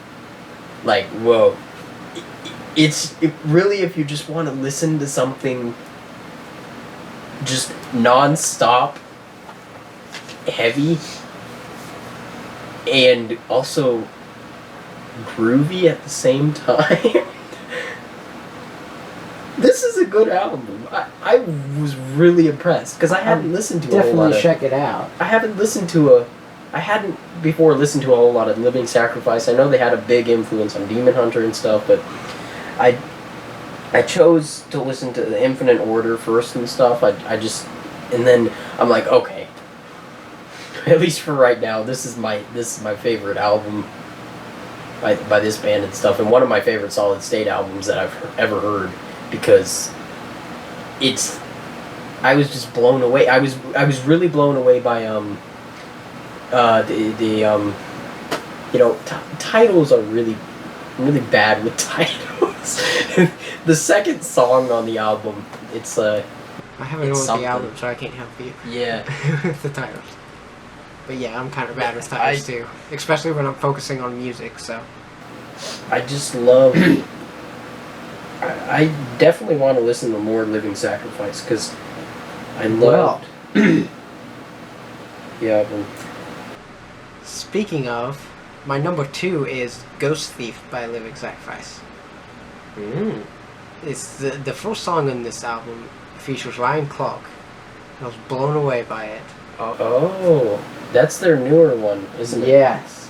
Like, whoa. It's really, if you just want to listen to something just non-stop heavy and also groovy at the same time. This is a good album. I was really impressed because I hadn't listened to a whole lot of... check it out. I hadn't before listened to a whole lot of Living Sacrifice. I know they had a big influence on Demon Hunter and stuff, but I chose to listen to the Infinite Order first and stuff. And then I'm like, okay, at least for right now, this is my favorite album by this band and stuff, and one of my favorite Solid State albums that I've ever heard, because I was just blown away. I was really blown away by titles are really bad with titles. The second song on the album, I haven't it's heard the something. album, so I can't help you Yeah. with the titles. But yeah, I'm kind of bad with titles too, especially when I'm focusing on music. So I just love. I definitely want to listen to more Living Sacrifice because I loved the album. Speaking of, my number 2 is Ghost Thief by Living Sacrifice. It's the first song on this album features Ryan Clark. I was blown away by it. Oh, that's their newer one, isn't it? Yes.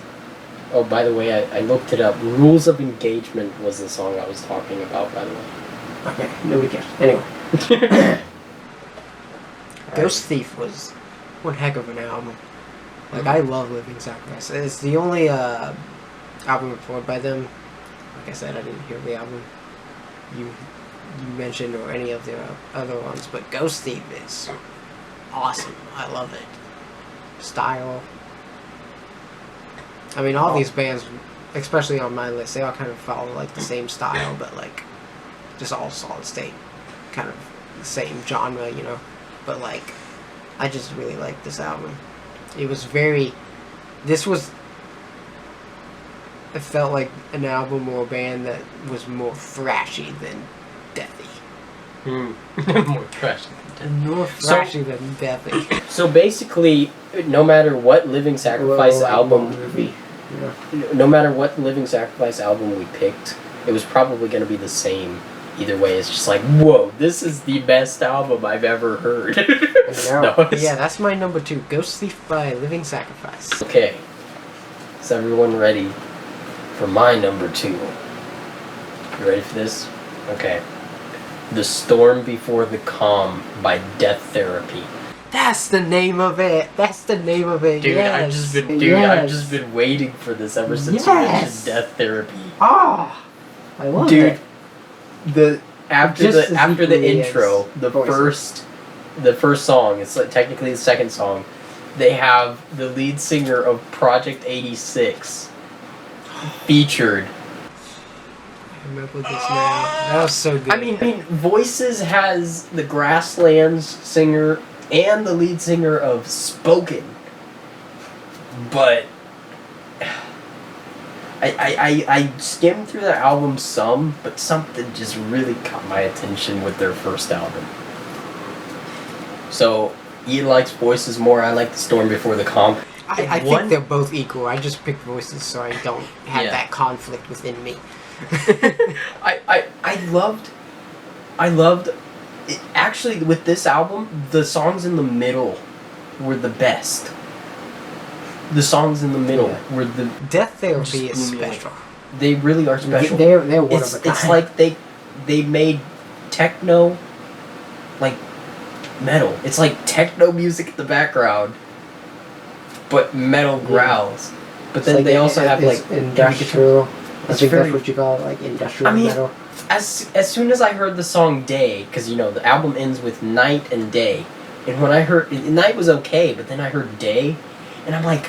Oh, by the way, I looked it up. Rules of Engagement was the song I was talking about, by the way. Okay, nobody cares. Anyway. Ghost Thief was one heck of an album. Like, I love Living Sacrifice. It's the only album recorded by them. Like I said, I didn't hear the album you mentioned or any of the other ones, but Ghost Thief is awesome. I love it. Style. I mean, all these bands especially on my list, they all kind of follow like the same style, but like just all solid state, kind of the same genre, you know. But like, I just really like this album. It was very. This was. It felt like an album or a band that was more thrashy than deathy. More trash. More thrashy than deathy. So basically, no matter what Living Sacrifice album, no matter what Living Sacrifice album we picked, it was probably going to be the same. Either way, it's just like, whoa, this is the best album I've ever heard. No, Yeah, that's my number 2, Ghost Thief by Living Sacrifice. Okay, is everyone ready for my number 2? You ready for this? Okay. The Storm Before the Calm by Death Therapy. That's the name of it. That's the name of it. Dude, yes. I've just been waiting for this ever since you mentioned Death Therapy. Ah, I love Dude, it. After Just as the equally intro, as the voices. first song, it's like technically the second song. They have the lead singer of Project 86 featured. I remember this now. That was so good. I mean, Voices has the Grasslands singer and the lead singer of Spoken, but I skimmed through the album some, but something just really caught my attention with their first album. So, he likes Voices more, I like The Storm Before the Calm. I think they're both equal. I just picked Voices so I don't have Yeah. that conflict within me. I loved it. Actually, with this album, the songs in the middle were the best. The songs in the middle were the... Death Therapy just is blew me away. special. They really are special. They're one it's, of a kind. it's like they made techno like metal. It's like techno music in the background, but metal growls. But It's then like they also have like industrial. I It's think very- that's what you call it, like industrial I mean, metal. as soon as I heard the song Day, because you know the album ends with night and day, and when I heard night was okay, but then I heard day, and I'm like,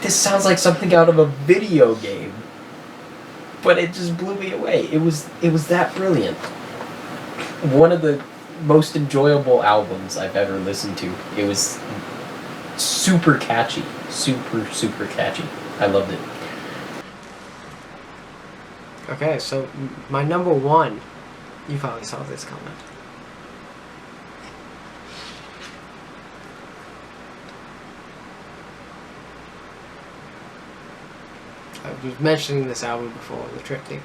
this sounds like something out of a video game. But it just blew me away. It was that brilliant. One of the most enjoyable albums I've ever listened to. It was super catchy, super catchy. I loved it. Okay, so my number 1, you probably saw this comment. I was mentioning this album before, The Triptych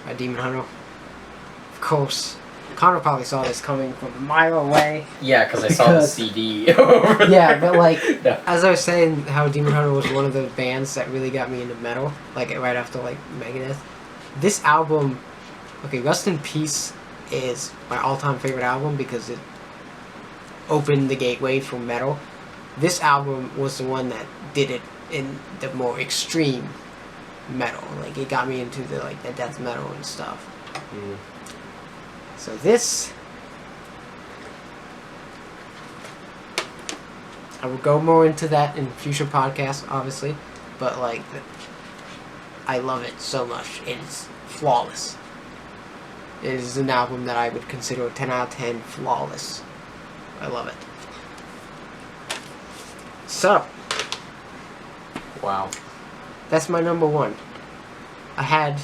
by Demon Hunter. Of course, Conor probably saw this coming from a mile away. Yeah, because I saw the Because- CD over there. Yeah, but like, No. as I was saying, how Demon Hunter was one of the bands that really got me into metal, like right after like Megadeth. This album, okay, Rust in Peace is my all-time favorite album because it opened the gateway for metal. This album was the one that did it in the more extreme metal. Like it got me into the like the death metal and stuff. Mm. So this, I will go more into that in future podcasts, obviously, but like, I love it so much. It's flawless. It is an album that I would consider a 10 out of 10 flawless. I love it. So, Wow. that's my number 1. I had,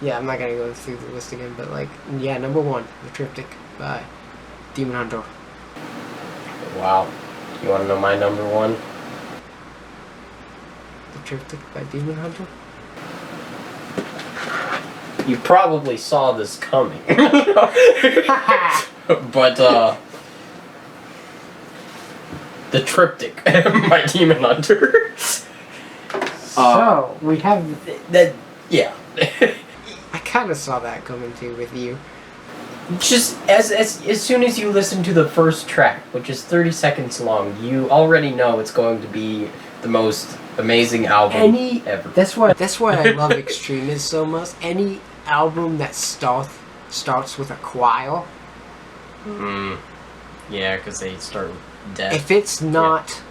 yeah, I'm not gonna go through the list again, but like, yeah, number 1, The Triptych by Demon Hunter. Wow. You want to know my number 1? The Triptych by Demon Hunter? You probably saw this coming. But, The Triptych by Demon Hunter. So, we have, That, yeah. I kind of saw that coming too with you. Just as soon as you listen to the first track, which is 30 seconds long, you already know it's going to be the most amazing album ever. That's why I love Extremists so much. Any album that starts with a choir, Yeah, because they start with death. if it's not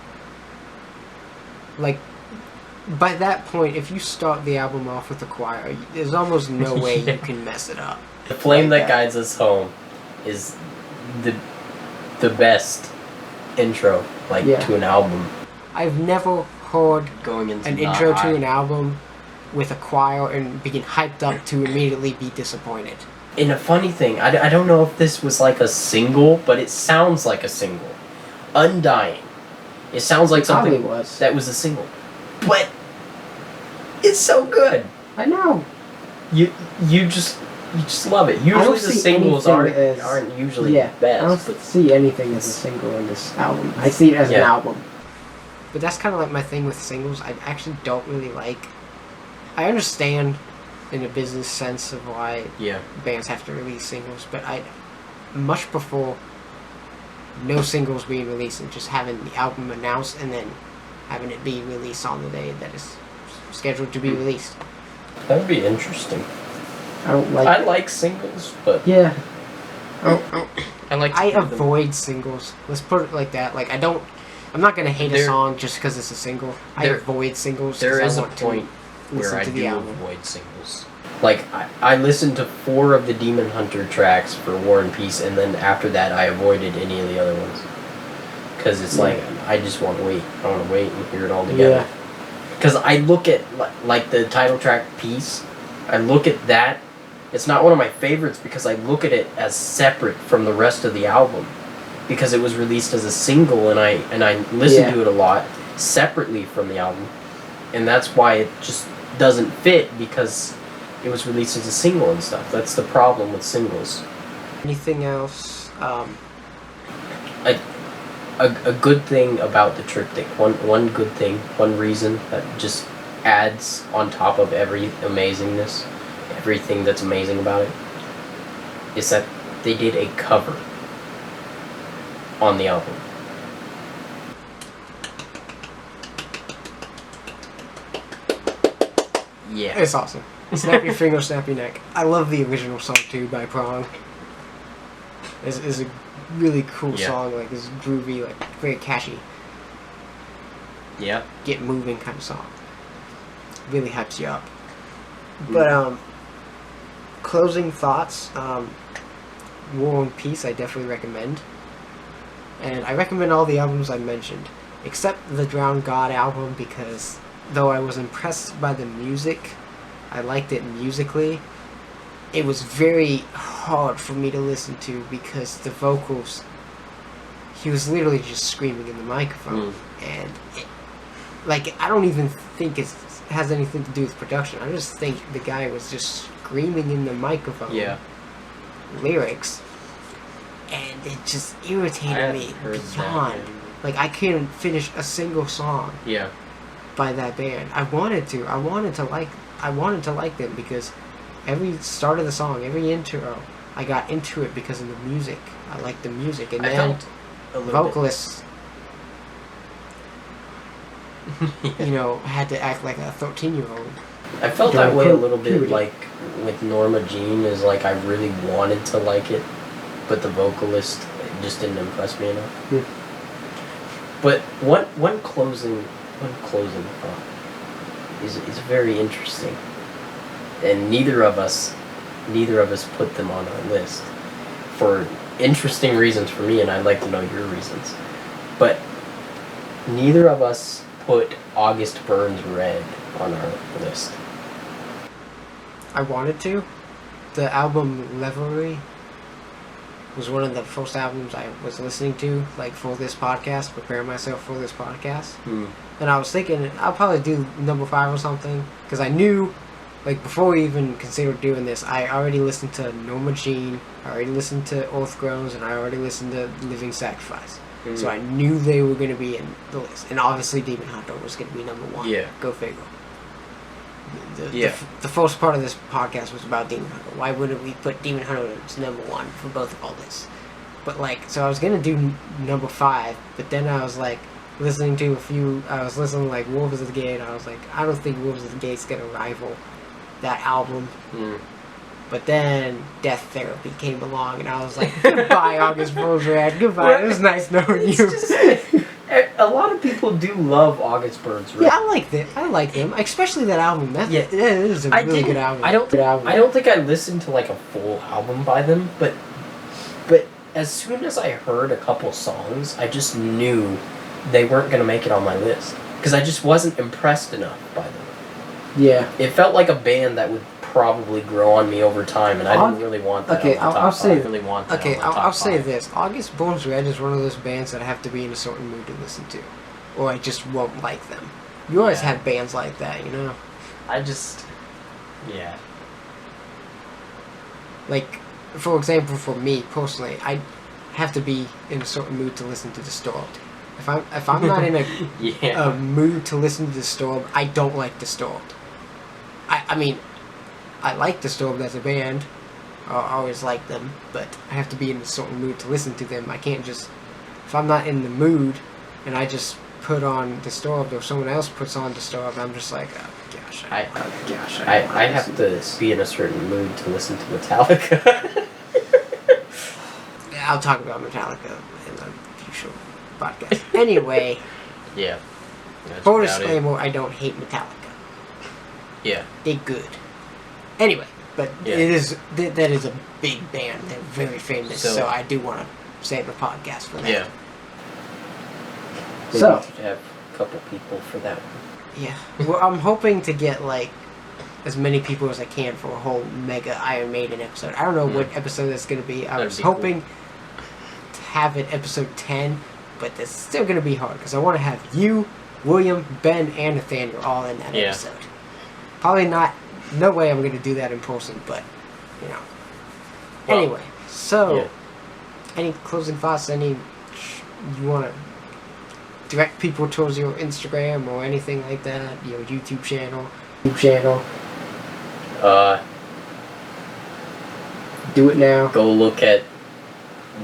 like by that point, if you start the album off with a choir, there's almost no way you can mess it up. The Flame Like That that. Guides Us Home is the best intro, like, Yeah. to an album. I've never heard Going into an intro to an album with a choir and being hyped up to immediately be disappointed. And a funny thing, I don't know if this was like a single, but it sounds like a single. Undying. It sounds like Probably something was. that was a single. But it's so good. I know. You just love it. don't Usually the see singles anything aren't usually Yeah, best. I don't see anything as a single in this album. I see it as an Yeah. album. But that's kind of like my thing with singles. I actually don't really like. I understand in a business sense of why Yeah. bands have to release singles, but I much prefer no singles being released and just having the album announced and then having it be released on the day that is scheduled to be released. That would be interesting. I don't like. I like singles, but Yeah. I like to I hear them. avoid singles. Let's put it like that. Like I'm not gonna hate a There- song just because it's a single. I there- avoid singles. There 'cause is I a want point to where listen I to do the album. avoid singles. like I listened to 4 of the Demon Hunter tracks for War and Peace, and then after that I avoided any of the other ones. Because it's like, I just want to wait. I want to wait and hear it all together. Yeah. Because I look at, like, the title track Peace, I look at that, it's not one of my favorites because I look at it as separate from the rest of the album. Because it was released as a single, and I listened to it a lot separately from the album. And that's why it just doesn't fit, because it was released as a single and stuff. That's the problem with singles. Anything else? A good thing about the triptych, one good thing, one reason that just adds on top of every amazingness, everything that's amazing about it, is that they did a cover on the album. Yeah. It's awesome. Snap Your Finger, Snap Your Neck. I love the original song too by Prong. It's a really cool Yeah. song. Like it's groovy, like very catchy, Yeah. get moving kind of song. Really hypes you up. But closing thoughts. War and Peace, I definitely recommend. And I recommend all the albums I mentioned, except the Drowned God album, because though I was impressed by the music, I liked it musically, it was very hard for me to listen to because the vocals, he was literally just screaming in the microphone. And I don't even think it has anything to do with production. I just think the guy was just screaming in the microphone. Yeah. Lyrics, and it just I irritated hadn't me heard that beyond. yet. Like I couldn't finish a single song Yeah. by that band. I wanted to like them because every start of the song, every intro, I got into it because of the music. I liked the music, and I then felt a little vocalists, had to act like a 13-year-old. I felt During that way a little puberty. bit, like, with Norma Jean, is like I really wanted to like it, but the vocalist just didn't impress me enough. But one closing thought is very interesting, and neither of us put them on our list for interesting reasons for me, and I'd like to know your reasons. But neither of us put August Burns Red on our list. I wanted to. The album Revelry was one of the first albums I was listening to, like, for this podcast, preparing myself for this podcast. And I was thinking, I'll probably do number 5 or something, because I knew, like, before we even considered doing this, I already listened to Norma Jean, I already listened to Earth Groans, and I already listened to Living Sacrifice. So I knew they were going to be in the list. And obviously Demon Hunter was going to be number 1. Yeah. Go figure. Yeah. The first part of this podcast was about Demon Hunter. Why wouldn't we put Demon Hunter as number 1 for both of all this? But, like, so I was going to do number 5, but then I was, like, listening to like, Wolves of the Gate, and I was like, I don't think Wolves of the Gate's going to rival that album. But then Death Therapy came along, and I was like, goodbye, August Burns Red. Goodbye. It was nice knowing you. a lot of people do love August Burns Red. Yeah, I like them, especially that album. That Yeah. it is a really good album. I don't think I listened to like a full album by them, but as soon as I heard a couple songs, I just knew they weren't gonna make it on my list because I just wasn't impressed enough by them. Yeah. It felt like a band that would probably grow on me over time, and I didn't really want that. Okay, on my top I'll say. five. really want that Okay, on my top I'll say five. this: August Burns Red is one of those bands that I have to be in a certain mood to listen to, or I just won't like them. You always Yeah. have bands like that, you know. I just, yeah. Like, for example, for me personally, I have to be in a certain mood to listen to Disturbed. If I'm not in Yeah. a mood to listen to Disturbed, I don't like Disturbed. I mean, I like Disturbed as a band. I always like them, but I have to be in a certain mood to listen to them. I can't just, if I'm not in the mood and I just put on Disturbed or someone else puts on Disturbed, I'm just like, oh gosh, I don't have listen to this. be in a certain mood to listen to Metallica. I'll talk about Metallica in the future podcast. Anyway, Yeah. That's full about it. disclaimer, I don't hate Metallica. Yeah. They're good. Anyway, but Yeah. it is that is a big band. They're very famous, So- so I do want to save the podcast for that. Yeah. We So- need to have a couple people for that one. Yeah. Well, I'm hoping to get like as many people as I can for a whole mega Iron Maiden episode. I don't know what episode that's going to be. I That'd was be hoping to have it episode 10, but it's still going to be hard because I want to have you, William, Ben, and Nathaniel all in that Yeah. episode. Probably not. No way I'm going to do that in person, but you know. Well, Anyway, so yeah. any closing thoughts? You want to direct people towards your Instagram or anything like that? Your YouTube channel. Do it now. Go look at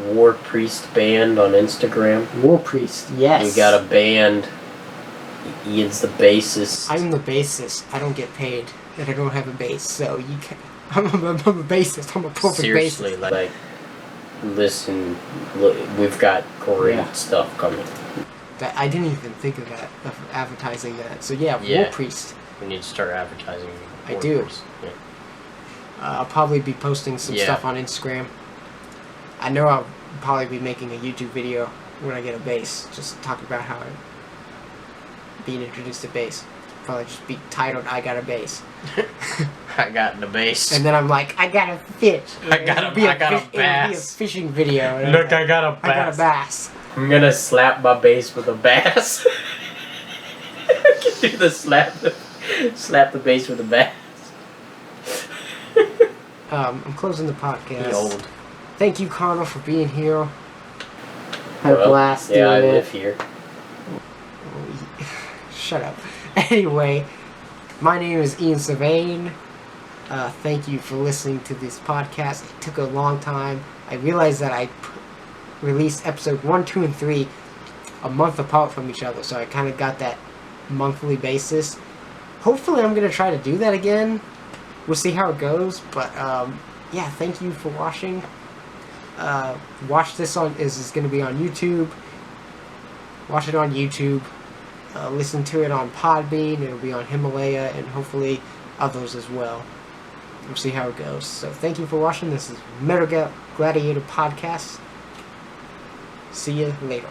War Priest Band on Instagram. War Priest, yes. We got a band. Ian's the bassist. I'm the bassist. I don't get paid, and I don't have a bass, so you can. I'm a bassist. I'm a perfect Seriously, bassist. like, listen, look, we've got great Yeah. stuff coming. That I didn't even think of that, of advertising that. So yeah, War Yeah. Priest. We need to start advertising. I do. workers. Yeah. I'll probably be posting some Yeah. stuff on Instagram. I know I'll probably be making a YouTube video when I get a bass, just talking about how I'm being introduced to bass. Probably just be titled "I Got a Bass," I got the bass. and then I'm like, "I got a fish." I got a It'll be bass. It'll be a fishing video. and I'm Look, like, I got a I got a bass. bass. I'm gonna slap my bass with a bass. I can do the slap the bass with a bass. I'm closing the podcast. Be old. Thank you, Conor, for being here. Had a Well, blast. Yeah, I doing it. live here. Shut up. Anyway, my name is Ian Sylvain. Thank you for listening to this podcast. It took a long time. I realized that I released episode 1, 2, and 3 a month apart from each other, so I kind of got that monthly basis. Hopefully I'm going to try to do that again. We'll see how it goes, but yeah, thank you for watching. Watch this on, is going to be on YouTube. Watch it on YouTube. Listen to it on Podbean. It'll be on Himalaya and hopefully others as well. We'll see how it goes. So thank you for watching. This is Metal Gladiator Podcast. See you later.